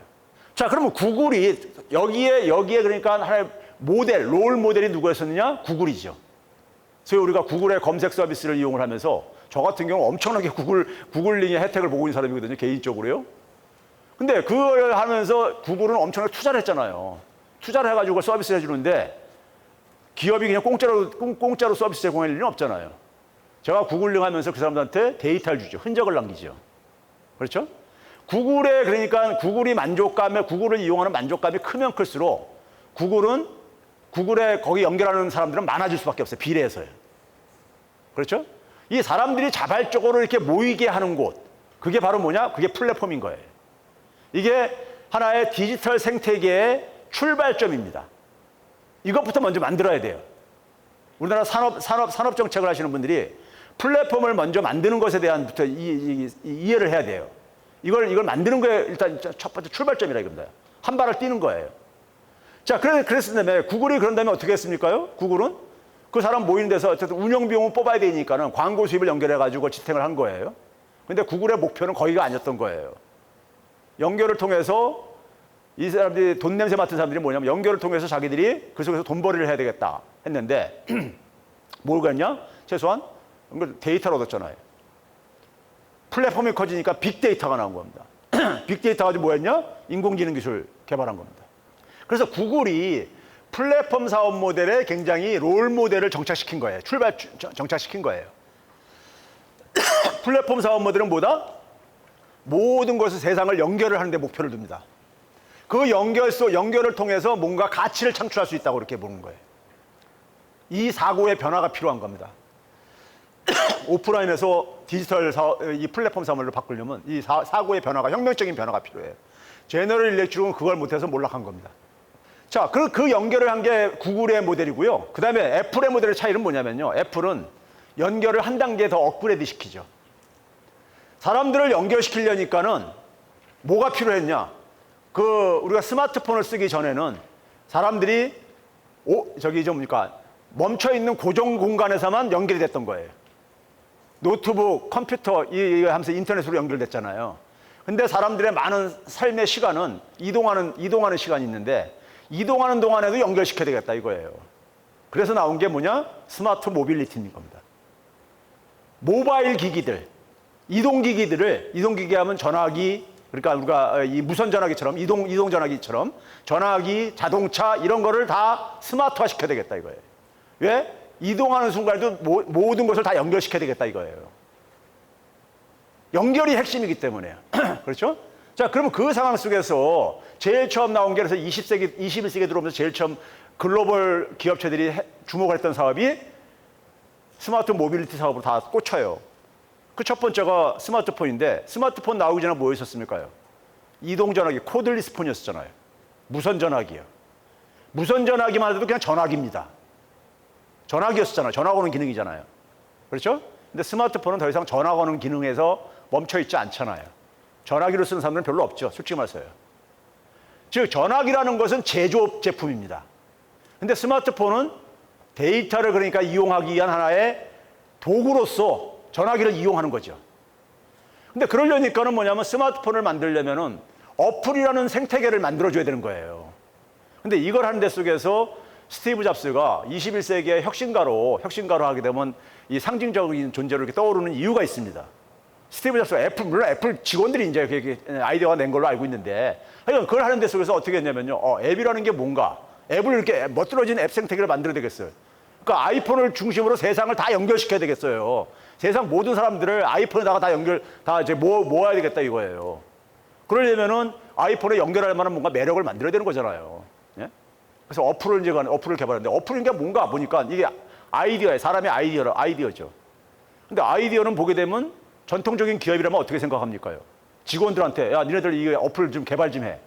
자, 그러면 구글이 여기에 그러니까 하나의 롤 모델이 누구였었느냐? 구글이죠. 그래서 우리가 구글의 검색 서비스를 이용을 하면서 저 같은 경우 엄청나게 구글링의 혜택을 보고 있는 사람이거든요. 개인적으로요. 근데 그걸 하면서 구글은 엄청나게 투자를 했잖아요. 투자를 해가지고 서비스를 해주는데 기업이 그냥 공짜로 서비스 제공할 일은 없잖아요. 제가 구글링 하면서 그 사람들한테 데이터를 주죠. 흔적을 남기죠. 그렇죠? 그러니까 구글을 이용하는 만족감이 크면 클수록 구글에 거기 연결하는 사람들은 많아질 수밖에 없어요. 비례해서요. 그렇죠? 이 사람들이 자발적으로 이렇게 모이게 하는 곳, 그게 바로 뭐냐? 그게 플랫폼인 거예요. 이게 하나의 디지털 생태계의 출발점입니다. 이것부터 먼저 만들어야 돼요. 우리나라 산업 정책을 하시는 분들이 플랫폼을 먼저 만드는 것에 대한부터 이해를 해야 돼요. 이걸 만드는 거에 일단 첫 번째 출발점이라 이겁니다. 한 발을 뛰는 거예요. 자, 그랬을 때 구글이 그런 다음에 어떻게 했습니까요? 구글은 그 사람 모이는 데서 어쨌든 운영 비용을 뽑아야 되니까는 광고 수입을 연결해가지고 지탱을 한 거예요. 근데 구글의 목표는 거기가 아니었던 거예요. 연결을 통해서 이 사람들이 돈 냄새 맡은 사람들이 뭐냐면 연결을 통해서 자기들이 그 속에서 돈벌이를 해야 되겠다 했는데 뭘 그랬냐? 최소한 데이터를 얻었잖아요. 플랫폼이 커지니까 빅데이터가 나온 겁니다. 빅데이터 가지고 뭐 했냐? 인공지능 기술 개발한 겁니다. 그래서 구글이 플랫폼 사업 모델에 굉장히 롤 모델을 정착시킨 거예요. 정착시킨 거예요. 플랫폼 사업 모델은 뭐다? 모든 것을 세상을 연결을 하는 데 목표를 둡니다. 그 연결을 통해서 뭔가 가치를 창출할 수 있다고 이렇게 보는 거예요. 이 사고의 변화가 필요한 겁니다. 오프라인에서 디지털 이 플랫폼 사업을 바꾸려면 이 사고의 변화가, 혁명적인 변화가 필요해요. 제너럴 일렉트릭은 그걸 못해서 몰락한 겁니다. 자, 그 연결을 한 게 구글의 모델이고요. 그 다음에 애플의 모델의 차이는 뭐냐면요. 애플은 연결을 한 단계 더 업그레이드 시키죠. 사람들을 연결시키려니까는 뭐가 필요했냐? 우리가 스마트폰을 쓰기 전에는 사람들이 멈춰있는 고정 공간에서만 연결이 됐던 거예요. 노트북, 컴퓨터, 하면서 인터넷으로 연결됐잖아요. 근데 사람들의 많은 삶의 시간은 이동하는 시간이 있는데 이동하는 동안에도 연결시켜야 되겠다 이거예요. 그래서 나온 게 뭐냐? 스마트 모빌리티인 겁니다. 모바일 기기들, 이동기기 하면 전화기, 그러니까 우리가 이 무선 전화기처럼 이동 전화기처럼 전화기, 자동차 이런 거를 다 스마트화 시켜야 되겠다 이거예요. 왜? 이동하는 순간에도 모든 것을 다 연결시켜야 되겠다 이거예요. 연결이 핵심이기 때문에. 그렇죠? 자, 그러면 그 상황 속에서 제일 처음 나온 게 그래서 21세기에 들어오면서 제일 처음 글로벌 기업체들이 주목을 했던 사업이 스마트 모빌리티 사업으로 다 꽂혀요. 그 첫 번째가 스마트폰인데 스마트폰 나오기 전에 뭐 있었습니까요? 이동전화기, 코들리스 폰이었잖아요. 무선전화기요. 무선전화기만 해도 그냥 전화기입니다. 전화기였었잖아요. 전화 거는 기능이잖아요. 그렇죠? 근데 스마트폰은 더 이상 전화 거는 기능에서 멈춰있지 않잖아요. 전화기로 쓰는 사람들은 별로 없죠. 솔직히 말해서요. 즉 전화기라는 것은 제조업 제품입니다. 근데 스마트폰은 데이터를 그러니까 이용하기 위한 하나의 도구로서 전화기를 이용하는 거죠. 근데 그러려니까는 뭐냐면 스마트폰을 만들려면은 어플이라는 생태계를 만들어줘야 되는 거예요. 근데 이걸 하는 데 속에서 스티브 잡스가 21세기의 혁신가로 하게 되면 이 상징적인 존재로 이렇게 떠오르는 이유가 있습니다. 스티브 잡스가 물론 애플 직원들이 이제 아이디어가 낸 걸로 알고 있는데, 그걸 하는 데 속에서 어떻게 했냐면요. 앱이라는 게 뭔가, 앱을 이렇게 멋들어진 앱 생태계를 만들어야 되겠어요. 그러니까 아이폰을 중심으로 세상을 다 연결시켜야 되겠어요. 세상 모든 사람들을 아이폰에다가 다 이제 모아야 되겠다 이거예요. 그러려면은 아이폰에 연결할 만한 뭔가 매력을 만들어야 되는 거잖아요. 예? 그래서 어플을 개발했는데 어플인 게 뭔가 보니까 이게 아이디어예요. 사람의 아이디어죠. 근데 아이디어는 보게 되면 전통적인 기업이라면 어떻게 생각합니까요? 직원들한테 야, 니네들 이 어플 좀 개발 좀 해.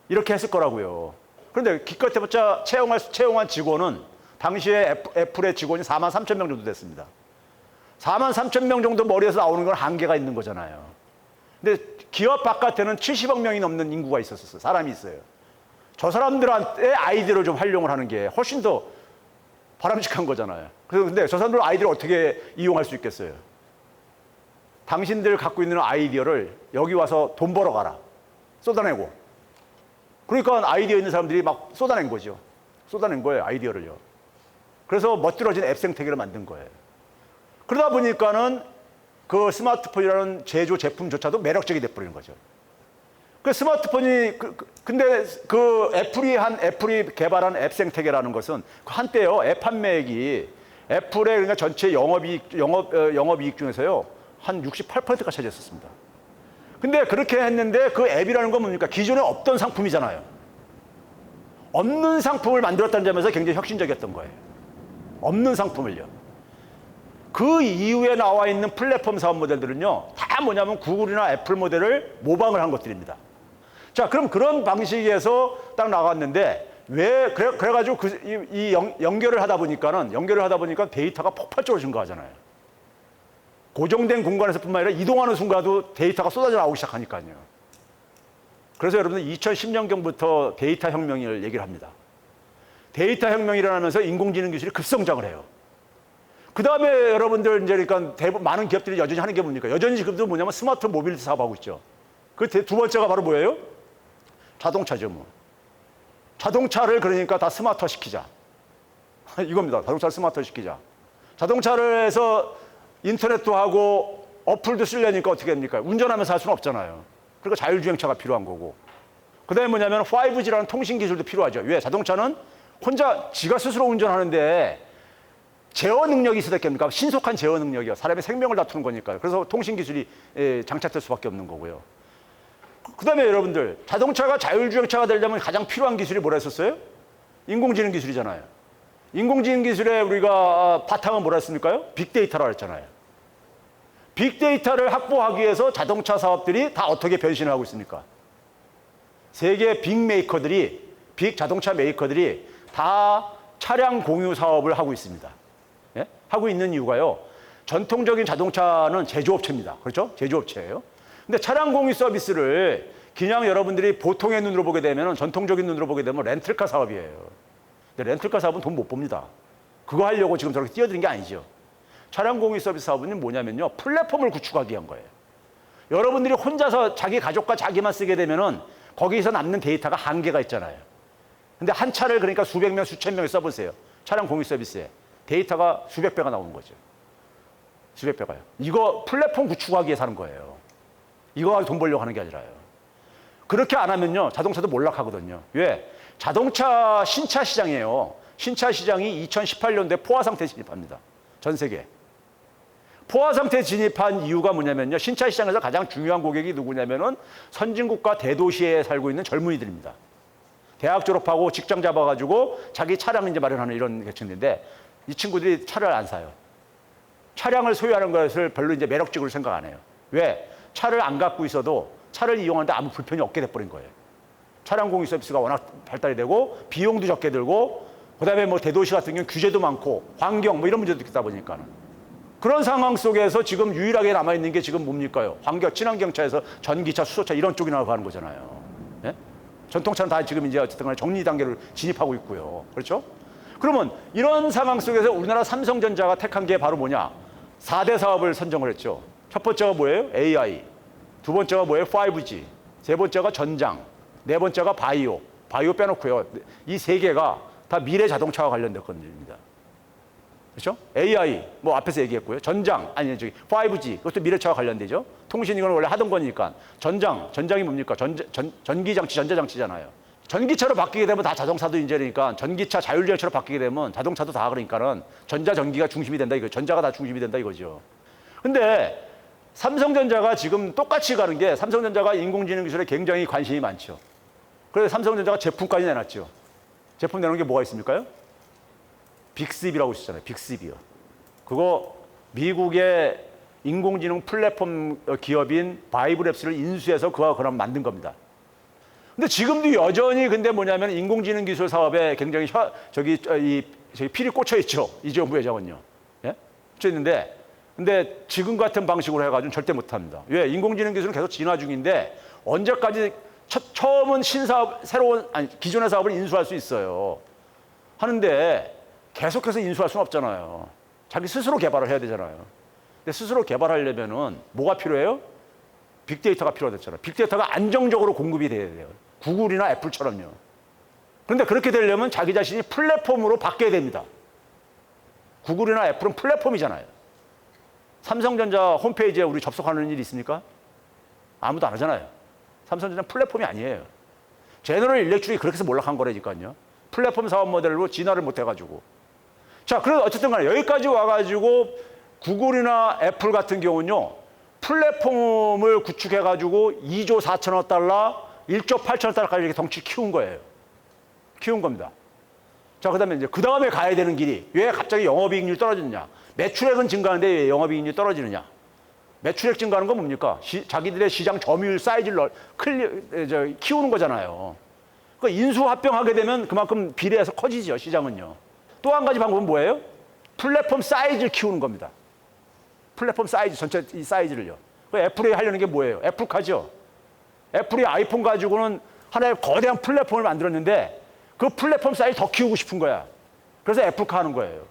이렇게 했을 거라고요. 그런데 기껏 해봤자 채용한 직원은 당시에 애플의 직원이 43,000명 정도 됐습니다. 43,000명 정도 머리에서 나오는 건 한계가 있는 거잖아요. 근데 기업 바깥에는 70억 명이 넘는 인구가 있었어요. 사람이 있어요. 저 사람들한테 아이디어를 좀 활용을 하는 게 훨씬 더 바람직한 거잖아요. 근데 저 사람들 아이디어를 어떻게 이용할 수 있겠어요? 당신들 갖고 있는 아이디어를 여기 와서 돈 벌어 가라. 쏟아내고. 그러니까 아이디어 있는 사람들이 막 쏟아낸 거죠. 쏟아낸 거예요, 아이디어를요. 그래서 멋들어진 앱 생태계를 만든 거예요. 그러다 보니까는 그 스마트폰이라는 제조 제품조차도 매력적이 돼버리는 거죠. 그 스마트폰이, 근데 그 애플이 개발한 앱 생태계라는 것은 한때요, 앱 판매액이 애플의 그러니까 전체 영업이익 중에서요, 한 68%가 차지했었습니다. 근데 그렇게 했는데 그 앱이라는 건 뭡니까? 기존에 없던 상품이잖아요. 없는 상품을 만들었다는 점에서 굉장히 혁신적이었던 거예요. 없는 상품을요. 그 이후에 나와 있는 플랫폼 사업 모델들은요, 다 뭐냐면 구글이나 애플 모델을 모방을 한 것들입니다. 자, 그럼 그런 방식에서 딱 나갔는데, 그래가지고 연결을 하다 보니까 데이터가 폭발적으로 증가하잖아요. 고정된 공간에서 뿐만 아니라 이동하는 순간도 데이터가 쏟아져 나오기 시작하니까요. 그래서 여러분들 2010년경부터 데이터 혁명을 얘기를 합니다. 데이터 혁명이 일어나면서 인공지능 기술이 급성장을 해요. 그 다음에 여러분들 이제 그러니까 많은 기업들이 여전히 하는 게 뭡니까? 여전히 지금도 뭐냐면 스마트 모빌리티 사업하고 있죠. 그 두 번째가 바로 뭐예요? 자동차죠, 뭐. 자동차를 그러니까 다 스마트화 시키자. 이겁니다. 자동차를 스마트화 시키자. 자동차를 해서 인터넷도 하고 어플도 쓰려니까 어떻게 됩니까? 운전하면서 할 수는 없잖아요. 그러니까 자율주행차가 필요한 거고. 그 다음에 뭐냐면 5G라는 통신 기술도 필요하죠. 왜? 자동차는 혼자 지가 스스로 운전하는데 제어 능력이 있어야 됩니까? 신속한 제어 능력이요. 사람의 생명을 다투는 거니까요. 그래서 통신 기술이 장착될 수밖에 없는 거고요. 그 다음에 여러분들, 자동차가 자율주행차가 되려면 가장 필요한 기술이 뭐라 했었어요? 인공지능 기술이잖아요. 인공지능 기술에 우리가 바탕은 뭐라 했습니까요? 빅데이터라고 했잖아요. 빅데이터를 확보하기 위해서 자동차 사업들이 다 어떻게 변신을 하고 있습니까? 세계 자동차 메이커들이 다 차량 공유 사업을 하고 있습니다. 예? 하고 있는 이유가요. 전통적인 자동차는 제조업체입니다. 그렇죠? 제조업체예요. 근데 차량 공유 서비스를 그냥 여러분들이 보통의 눈으로 보게 되면, 전통적인 눈으로 보게 되면 렌틀카 사업이에요. 근데 렌틀카 사업은 돈 못 봅니다. 그거 하려고 지금 저렇게 뛰어드는 게 아니죠. 차량 공유 서비스 사업은 뭐냐면요, 플랫폼을 구축하기 위한 거예요. 여러분들이 혼자서 자기 가족과 자기만 쓰게 되면은 거기서 남는 데이터가 한계가 있잖아요. 근데 한 차를 그러니까 수백 명, 수천 명을 써보세요. 차량 공유 서비스에 데이터가 수백 배가 나오는 거죠. 수백 배가요. 이거 플랫폼 구축하기 위해서 하는 거예요. 이거 가지고 돈 벌려고 하는 게 아니라요. 그렇게 안 하면요, 자동차도 몰락하거든요. 왜? 자동차 신차 시장이에요. 신차 시장이 2018년도에 포화 상태에 진입합니다. 전 세계. 포화 상태에 진입한 이유가 뭐냐면요, 신차 시장에서 가장 중요한 고객이 누구냐면은 선진국과 대도시에 살고 있는 젊은이들입니다. 대학 졸업하고 직장 잡아가지고 자기 차량 이제 마련하는 이런 계층인데, 이 친구들이 차를 안 사요. 차량을 소유하는 것을 별로 이제 매력적으로 생각 안 해요. 왜? 차를 안 갖고 있어도 차를 이용하는데 아무 불편이 없게 돼버린 거예요. 차량 공유 서비스가 워낙 발달이 되고 비용도 적게 들고, 그다음에 뭐 대도시 같은 경우는 규제도 많고 환경 뭐 이런 문제도 있다 보니까는, 그런 상황 속에서 지금 유일하게 남아 있는 게 지금 뭡니까요? 환경, 친환경차에서 전기차, 수소차 이런 쪽이 나가는 거잖아요. 예? 전통차는 다 지금 이제 어쨌든 간에 정리 단계를 진입하고 있고요. 그렇죠? 그러면 이런 상황 속에서 우리나라 삼성전자가 택한 게 바로 뭐냐? 4대 사업을 선정을 했죠. 첫 번째가 뭐예요? AI. 두 번째가 뭐예요? 5G. 세 번째가 전장. 네 번째가 바이오. 바이오 빼놓고요. 이 세 개가 다 미래 자동차와 관련된 건입니다. 그렇죠? AI, 뭐 앞에서 얘기했고요. 전장, 아니 저기 5G, 그것도 미래차와 관련되죠. 통신 이건 원래 하던 거니까. 전장이 뭡니까? 전기장치, 전자장치잖아요. 전기차로 바뀌게 되면 다 자동차도 이제 그러니까 전기차, 자율주행차로 바뀌게 되면 자동차도 다 그러니까는 전기가 중심이 된다 이거, 전자가 다 중심이 된다 이거죠. 근데 삼성전자가 지금 똑같이 가는 게, 삼성전자가 인공지능 기술에 굉장히 관심이 많죠. 그래서 삼성전자가 제품까지 내놨죠. 제품 내놓은 게 뭐가 있습니까요? 빅스비라고 있잖아요. 빅스비요. 그거 미국의 인공지능 플랫폼 기업인 바이브랩스를 인수해서 그럼 만든 겁니다. 근데 지금도 여전히 근데 뭐냐면 인공지능 기술 사업에 굉장히 저기 필이 꽂혀 있죠. 이재용 부회장은요. 예? 꽂혀 있는데, 근데 지금 같은 방식으로 해가지고는 절대 못합니다. 왜? 인공지능 기술은 계속 진화 중인데 언제까지 처음은 기존의 사업을 인수할 수 있어요. 하는데 계속해서 인수할 수는 없잖아요. 자기 스스로 개발을 해야 되잖아요. 근데 스스로 개발하려면은 뭐가 필요해요? 빅데이터가 필요하잖아요. 빅데이터가 안정적으로 공급이 돼야 돼요. 구글이나 애플처럼요. 그런데 그렇게 되려면 자기 자신이 플랫폼으로 바뀌어야 됩니다. 구글이나 애플은 플랫폼이잖아요. 삼성전자 홈페이지에 우리 접속하는 일이 있습니까? 아무도 안 하잖아요. 삼성전자 플랫폼이 아니에요. 제너럴 일렉트릭이 그렇게 해서 몰락한 거라니까요. 플랫폼 사업 모델로 진화를 못 해가지고. 자, 그래서 어쨌든 간에 여기까지 와가지고 구글이나 애플 같은 경우는요, 플랫폼을 구축해가지고 2조 4천억 달러, 1조 8천억 달러까지 이렇게 덩치 키운 거예요. 키운 겁니다. 자, 그 다음에 가야 되는 길이, 왜 갑자기 영업이익률이 떨어졌냐? 매출액은 증가하는데 왜 영업이익률이 떨어지느냐? 매출액 증가하는 건 뭡니까? 자기들의 시장 점유율 사이즈를 키우는 거잖아요. 그러니까 인수합병하게 되면 그만큼 비례해서 커지죠, 시장은요. 또 한 가지 방법은 뭐예요? 플랫폼 사이즈를 키우는 겁니다. 플랫폼 사이즈, 전체 이 사이즈를요. 애플이 하려는 게 뭐예요? 애플카죠. 애플이 아이폰 가지고는 하나의 거대한 플랫폼을 만들었는데 그 플랫폼 사이즈 더 키우고 싶은 거야. 그래서 애플카 하는 거예요.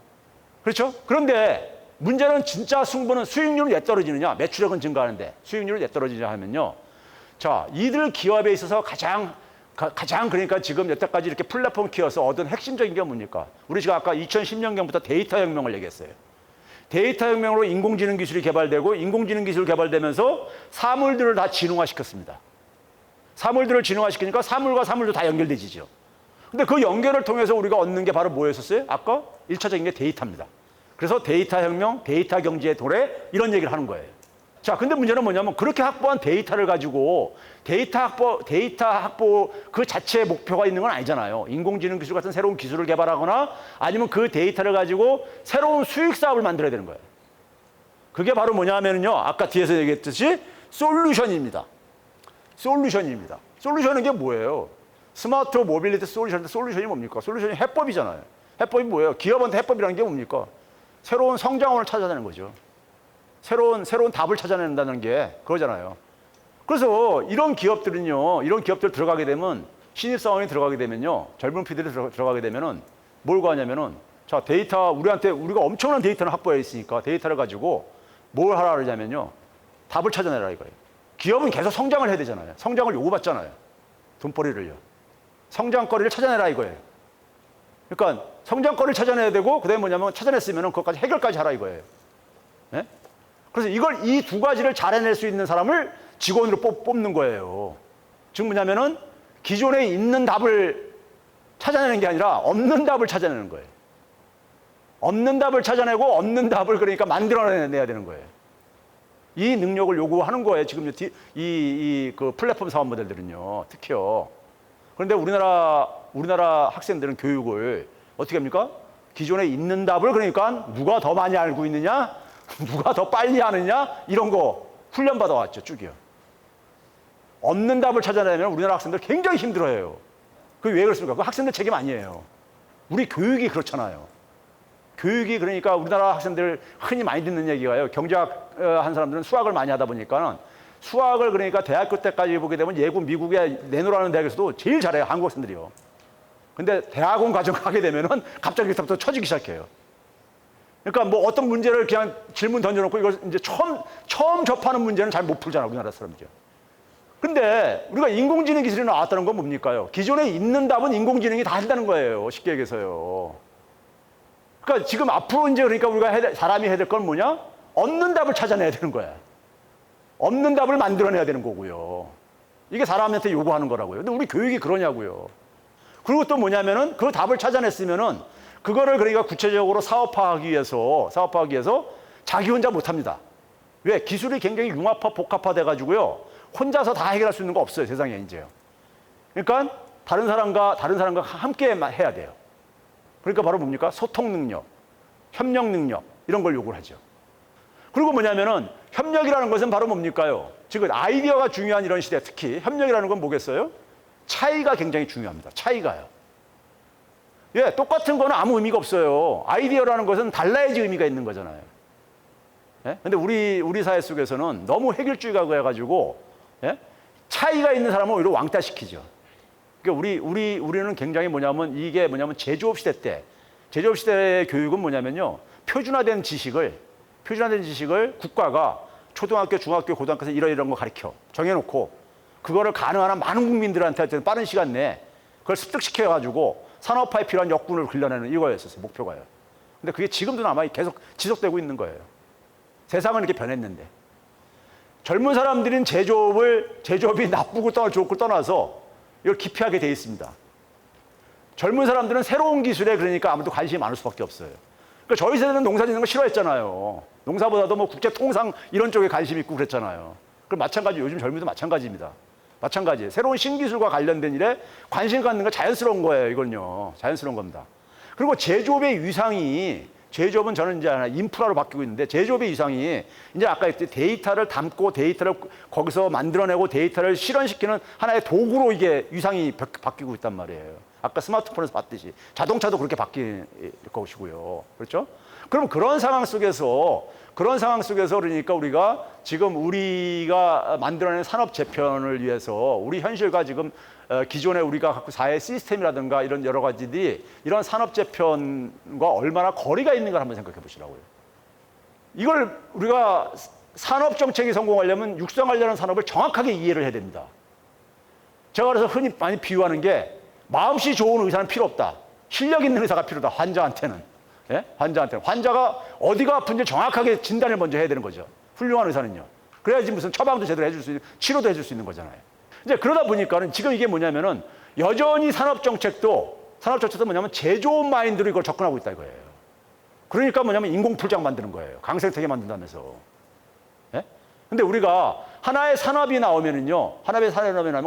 그렇죠? 그런데 문제는 진짜 승부는 수익률은 왜 떨어지느냐? 매출액은 증가하는데 수익률은 왜 떨어지냐 하면요. 자, 이들 기업에 있어서 가장 그러니까 지금 여태까지 이렇게 플랫폼 키워서 얻은 핵심적인 게 뭡니까? 우리 지금 아까 2010년경부터 데이터 혁명을 얘기했어요. 데이터 혁명으로 인공지능 기술이 개발되고 인공지능 기술이 개발되면서 사물들을 다 진흥화시켰습니다. 사물들을 진흥화시키니까 사물과 사물도 다 연결되지죠. 근데 그 연결을 통해서 우리가 얻는 게 바로 뭐였었어요? 아까 1차적인 게 데이터입니다. 그래서 데이터 혁명, 데이터 경제의 도래 이런 얘기를 하는 거예요. 자, 근데 문제는 뭐냐면 그렇게 확보한 데이터를 가지고 데이터 확보 그 자체의 목표가 있는 건 아니잖아요. 인공지능 기술 같은 새로운 기술을 개발하거나 아니면 그 데이터를 가지고 새로운 수익 사업을 만들어야 되는 거예요. 그게 바로 뭐냐면요. 아까 뒤에서 얘기했듯이 솔루션입니다. 솔루션은 게 뭐예요? 스마트 모빌리티 솔루션인데 솔루션이 뭡니까? 솔루션이 해법이잖아요. 해법이 뭐예요? 기업한테 해법이라는 게 뭡니까? 새로운 성장원을 찾아내는 거죠. 새로운 답을 찾아낸다는 게 그거잖아요. 그래서 이런 기업들 들어가게 되면, 신입사원이 들어가게 되면요, 젊은 피들이 들어가게 되면은 뭘 구하냐면은, 자, 우리가 엄청난 데이터를 확보해 있으니까 데이터를 가지고 뭘 하라 그러냐면요, 답을 찾아내라 이거예요. 기업은 계속 성장을 해야 되잖아요. 성장을 요구받잖아요. 돈벌이를요. 성장거리를 찾아내라 이거예요. 그러니까 성장거리를 찾아내야 되고, 그다음에 뭐냐면 찾아냈으면은 그것까지 해결까지 하라 이거예요. 네? 그래서 이 두 가지를 잘 해낼 수 있는 사람을 직원으로 뽑는 거예요. 즉 뭐냐면은 기존에 있는 답을 찾아내는 게 아니라 없는 답을 찾아내는 거예요. 없는 답을 찾아내고 없는 답을 그러니까 만들어내야 되는 거예요. 이 능력을 요구하는 거예요. 지금 그 플랫폼 사업 모델들은요, 특히요. 그런데 우리나라 학생들은 교육을 어떻게 합니까? 기존에 있는 답을 그러니까 누가 더 많이 알고 있느냐, 누가 더 빨리 하느냐 이런 거 훈련 받아왔죠, 쭉이요. 없는 답을 찾아내면 우리나라 학생들 굉장히 힘들어해요. 그게 왜 그렇습니까? 그 학생들 책임 아니에요. 우리 교육이 그렇잖아요. 교육이 그러니까 우리나라 학생들 흔히 많이 듣는 얘기가요. 경제학 한 사람들은 수학을 많이 하다 보니까 수학을 그러니까 대학교 때까지 보게 되면 미국에 내놓으라는 대학에서도 제일 잘해요. 한국 학생들이요. 근데 대학원 과정 가게 되면은 갑자기 그때부터 처지기 시작해요. 그러니까 뭐 어떤 문제를 그냥 질문 던져놓고 이걸 이제 처음 접하는 문제는 잘 못 풀잖아, 우리나라 사람이죠. 근데 우리가 인공지능 기술이 나왔다는 건 뭡니까요? 기존에 있는 답은 인공지능이 다 한다는 거예요. 쉽게 얘기해서요. 그러니까 지금 앞으로 이제 그러니까 우리가 사람이 해야 될 건 뭐냐? 없는 답을 찾아내야 되는 거야. 없는 답을 만들어내야 되는 거고요. 이게 사람한테 요구하는 거라고요. 근데 우리 교육이 그러냐고요. 그리고 또 뭐냐면은 그 답을 찾아냈으면은 그거를 그러니까 구체적으로 사업화하기 위해서 자기 혼자 못 합니다. 왜? 기술이 굉장히 융합화, 복합화 돼가지고요. 혼자서 다 해결할 수 있는 거 없어요, 세상에 이제요. 그러니까 다른 사람과 함께 해야 돼요. 그러니까 바로 뭡니까? 소통 능력, 협력 능력 이런 걸 요구를 하죠. 그리고 뭐냐면은 협력이라는 것은 바로 뭡니까요? 지금 아이디어가 중요한 이런 시대, 특히 협력이라는 건 뭐겠어요? 차이가 굉장히 중요합니다. 차이가요. 예, 똑같은 거는 아무 의미가 없어요. 아이디어라는 것은 달라야지 의미가 있는 거잖아요. 예? 근데 우리 사회 속에서는 너무 획일주의가 그래가지고, 예? 차이가 있는 사람은 오히려 왕따시키죠. 그러니까 우리는 굉장히 이게 뭐냐면 제조업 시대의 교육은 뭐냐면요. 표준화된 지식을 국가가 초등학교, 중학교, 고등학교에서 이런 거 가르쳐. 정해놓고, 그거를 가능한 한 많은 국민들한테 빠른 시간 내에 그걸 습득시켜가지고 산업화에 필요한 역군을 길러내는 이거였었어요, 목표가요. 근데 그게 지금도 아마 계속 지속되고 있는 거예요. 세상은 이렇게 변했는데. 젊은 사람들은 제조업이 나쁘고 좋고 떠나서 이걸 기피하게 돼 있습니다. 젊은 사람들은 새로운 기술에 그러니까 아무도 관심이 많을 수밖에 없어요. 그러니까 저희 세대는 농사 짓는 거 싫어했잖아요. 농사보다도 뭐 국제 통상 이런 쪽에 관심 있고 그랬잖아요. 그럼 마찬가지, 요즘 젊은이도 마찬가지입니다. 마찬가지예요. 새로운 신기술과 관련된 일에 관심 갖는 건 자연스러운 거예요, 이건요. 자연스러운 겁니다. 그리고 제조업의 제조업은 저는 이제 인프라로 바뀌고 있는데, 제조업의 위상이 이제 아까 데이터를 담고 데이터를 거기서 만들어내고 데이터를 실현시키는 하나의 도구로 이게 위상이 바뀌고 있단 말이에요. 아까 스마트폰에서 봤듯이. 자동차도 그렇게 바뀔 것이고요. 그렇죠? 그럼 그런 상황 속에서 그러니까 우리가 지금 우리가 만들어낸 산업 재편을 위해서 우리 현실과 지금 기존에 우리가 갖고 사회 시스템이라든가 이런 여러 가지들이 이런 산업 재편과 얼마나 거리가 있는 걸 한번 생각해 보시라고요. 이걸 우리가 산업 정책이 성공하려면 육성하려는 산업을 정확하게 이해를 해야 됩니다. 제가 그래서 흔히 많이 비유하는 게 마음씨 좋은 의사는 필요 없다. 실력 있는 의사가 필요하다. 환자한테는. 예? 환자가 어디가 아픈지 정확하게 진단을 먼저 해야 되는 거죠. 훌륭한 의사는요. 그래야지 무슨 처방도 제대로 해줄 수 있는, 치료도 해줄 수 있는 거잖아요. 이제 그러다 보니까는 지금 이게 뭐냐면은 여전히 산업 정책도 뭐냐면 제조업 마인드로 이걸 접근하고 있다 이거예요. 그러니까 뭐냐면 인공풀장 만드는 거예요. 강생태계 만든다면서. 예? 근데 우리가 하나의 산업이 나오면은요,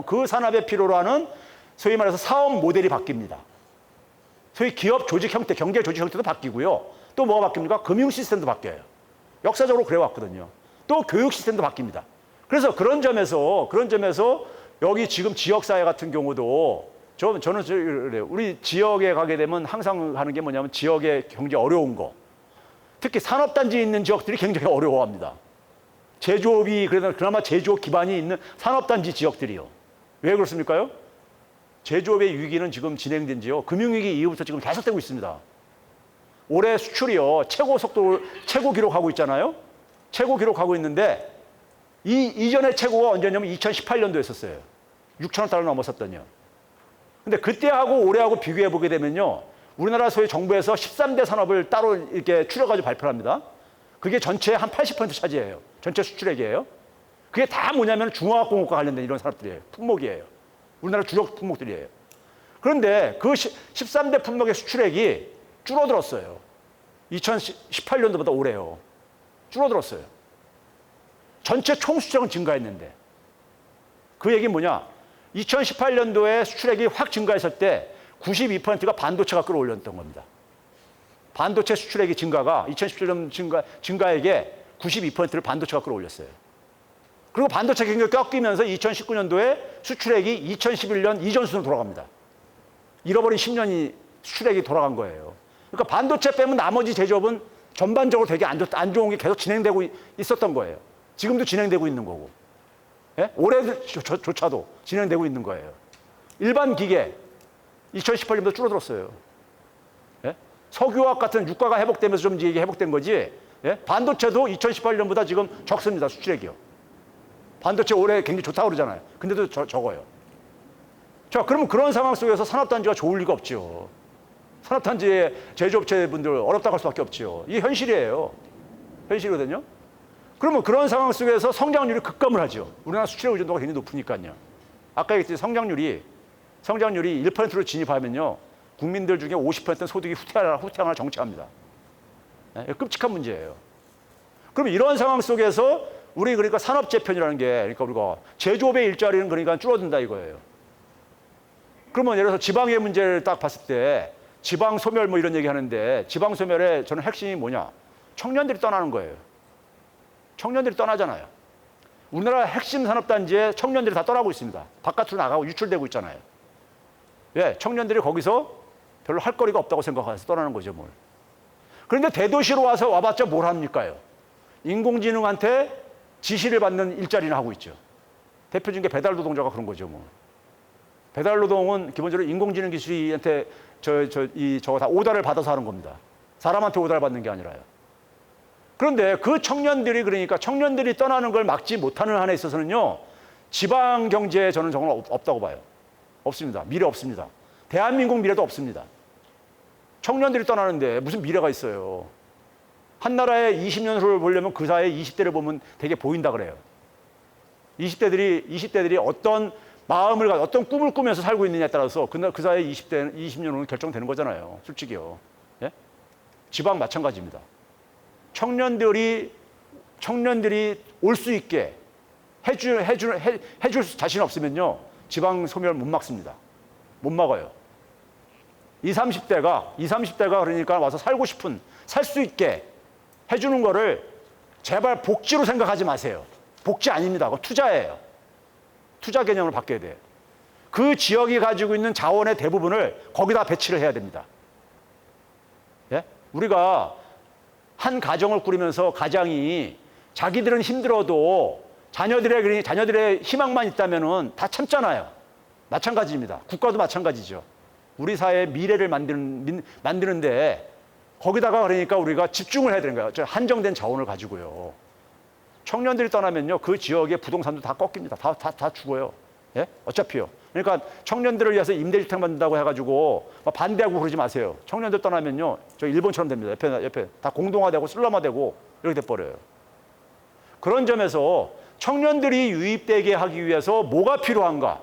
그 산업에 필요로 하는 소위 말해서 사업 모델이 바뀝니다. 소위 기업 조직 형태, 경제 조직 형태도 바뀌고요. 또 뭐가 바뀝니까? 금융 시스템도 바뀌어요. 역사적으로 그래왔거든요. 또 교육 시스템도 바뀝니다. 그래서 그런 점에서 여기 지금 지역사회 같은 경우도 저는 그래요. 우리 지역에 가게 되면 항상 하는 게 뭐냐면 지역의 경제 어려운 거. 특히 산업단지 있는 지역들이 굉장히 어려워합니다. 제조업이 그나마 제조업 기반이 있는 산업단지 지역들이요. 왜 그렇습니까요? 제조업의 위기는 지금 진행된 지요. 금융위기 이후부터 지금 계속되고 있습니다. 올해 수출이요. 최고 기록하고 있잖아요. 최고 기록하고 있는데 이전의 최고가 언제냐면 2018년도였었어요. 6천억 달러 넘었었더니요. 근데 그때하고 올해하고 비교해 보게 되면요. 우리나라 소위 정부에서 13대 산업을 따로 이렇게 추려가지고 발표를 합니다. 그게 전체의 한 80% 차지해요. 전체 수출액이에요. 그게 다 뭐냐면 중화학공업과 관련된 이런 산업들이에요. 품목이에요. 우리나라 주력 품목들이에요. 그런데 그 13대 품목의 수출액이 줄어들었어요. 2018년도보다 올해요. 줄어들었어요. 전체 총수출액은 증가했는데. 그 얘기는 뭐냐? 2018년도에 수출액이 확 증가했을 때 92%가 반도체가 끌어올렸던 겁니다. 반도체 수출액의 증가가 2017년 증가액의 92%를 반도체가 끌어올렸어요. 그리고 반도체 경기가 꺾이면서 2019년도에 수출액이 2011년 이전 수준으로 돌아갑니다. 잃어버린 10년이 수출액이 돌아간 거예요. 그러니까 반도체 빼면 나머지 제조업은 전반적으로 되게 안 좋은 게 계속 진행되고 있었던 거예요. 지금도 진행되고 있는 거고. 예? 올해조차도 진행되고 있는 거예요. 일반 기계 2018년부터 줄어들었어요. 예? 석유화학 같은 유가가 회복되면서 좀 이게 회복된 거지. 예? 반도체도 2018년보다 지금 적습니다. 수출액이요. 반도체 올해 굉장히 좋다고 그러잖아요. 근데도 적어요. 자, 그러면 그런 상황 속에서 산업단지가 좋을 리가 없지요. 산업단지의 제조업체분들 어렵다고 할 수밖에 없지요. 이게 현실이에요. 현실이거든요. 그러면 그런 상황 속에서 성장률이 급감을 하죠. 우리나라 수출의 의존도가 굉장히 높으니까요. 아까 얘기했듯이 성장률이 1%로 진입하면요. 국민들 중에 50%는 소득이 후퇴하거나 정체합니다. 네? 끔찍한 문제예요. 그럼 이런 상황 속에서 우리 그러니까 산업 재편이라는 게 그러니까 우리가 제조업의 일자리는 그러니까 줄어든다 이거예요. 그러면 예를 들어서 지방의 문제를 딱 봤을 때 지방 소멸 뭐 이런 얘기 하는데 지방 소멸의 저는 핵심이 뭐냐? 청년들이 떠나는 거예요. 청년들이 떠나잖아요. 우리나라 핵심 산업단지에 청년들이 다 떠나고 있습니다. 바깥으로 나가고 유출되고 있잖아요. 왜? 청년들이 거기서 별로 할 거리가 없다고 생각해서 떠나는 거죠, 뭘. 그런데 대도시로 와서 와봤자 뭘 합니까요? 인공지능한테 지시를 받는 일자리나 하고 있죠. 대표적인 게 배달 노동자가 그런 거죠, 뭐. 배달 노동은 기본적으로 인공지능 기술한테 저거 다 오다를 받아서 하는 겁니다. 사람한테 오다를 받는 게 아니라요. 그런데 그 청년들이 그러니까 청년들이 떠나는 걸 막지 못하는 한에 있어서는요, 지방 경제에 저는 정말 없다고 봐요. 없습니다. 미래 없습니다. 대한민국 미래도 없습니다. 청년들이 떠나는데 무슨 미래가 있어요. 한 나라의 20년 후를 보려면 그 사이에 20대를 보면 되게 보인다 그래요. 20대들이 어떤 마음을 가지고 어떤 꿈을 꾸면서 살고 있느냐에 따라서 그 사이에 20년 후는 결정되는 거잖아요. 솔직히요. 예? 지방 마찬가지입니다. 청년들이 올 수 있게 해줄 자신 없으면요. 지방 소멸 못 막습니다. 못 막아요. 20, 30대가 그러니까 와서 살고 싶은, 살 수 있게 해주는 거를 제발 복지로 생각하지 마세요. 복지 아닙니다. 그거 투자예요. 투자 개념을 바뀌어야 돼요. 그 지역이 가지고 있는 자원의 대부분을 거기다 배치를 해야 됩니다. 예? 우리가 한 가정을 꾸리면서 가장이 자기들은 힘들어도 자녀들의 희망만 있다면은 다 참잖아요. 마찬가지입니다. 국가도 마찬가지죠. 우리 사회의 미래를 만드는데 거기다가 그러니까 우리가 집중을 해야 되는 거예요. 한정된 자원을 가지고요. 청년들이 떠나면요, 그 지역의 부동산도 다 꺾입니다. 다 죽어요. 예? 어차피요. 그러니까 청년들을 위해서 임대주택 만든다고 해가지고 반대하고 그러지 마세요. 청년들 떠나면요, 저 일본처럼 됩니다. 옆에 다 공동화되고 슬럼화되고 이렇게 돼버려요. 그런 점에서 청년들이 유입되게 하기 위해서 뭐가 필요한가?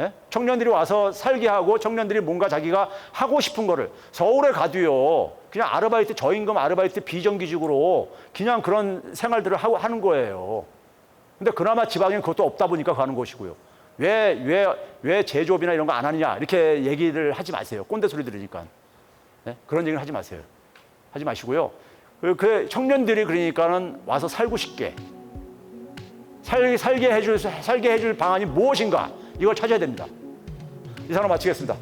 예? 청년들이 와서 살게 하고 청년들이 뭔가 자기가 하고 싶은 거를 서울에 가도요, 그냥 아르바이트, 저임금 아르바이트 비정규직으로 그냥 그런 생활들을 하는 거예요. 근데 그나마 지방엔 그것도 없다 보니까 가는 것이고요. 왜 제조업이나 이런 거 안 하느냐 이렇게 얘기를 하지 마세요. 꼰대 소리 들으니까. 네? 그런 얘기를 하지 마세요. 하지 마시고요. 그 청년들이 그러니까는 와서 살고 싶게 살게 해줄 방안이 무엇인가 이걸 찾아야 됩니다. 이상으로 마치겠습니다.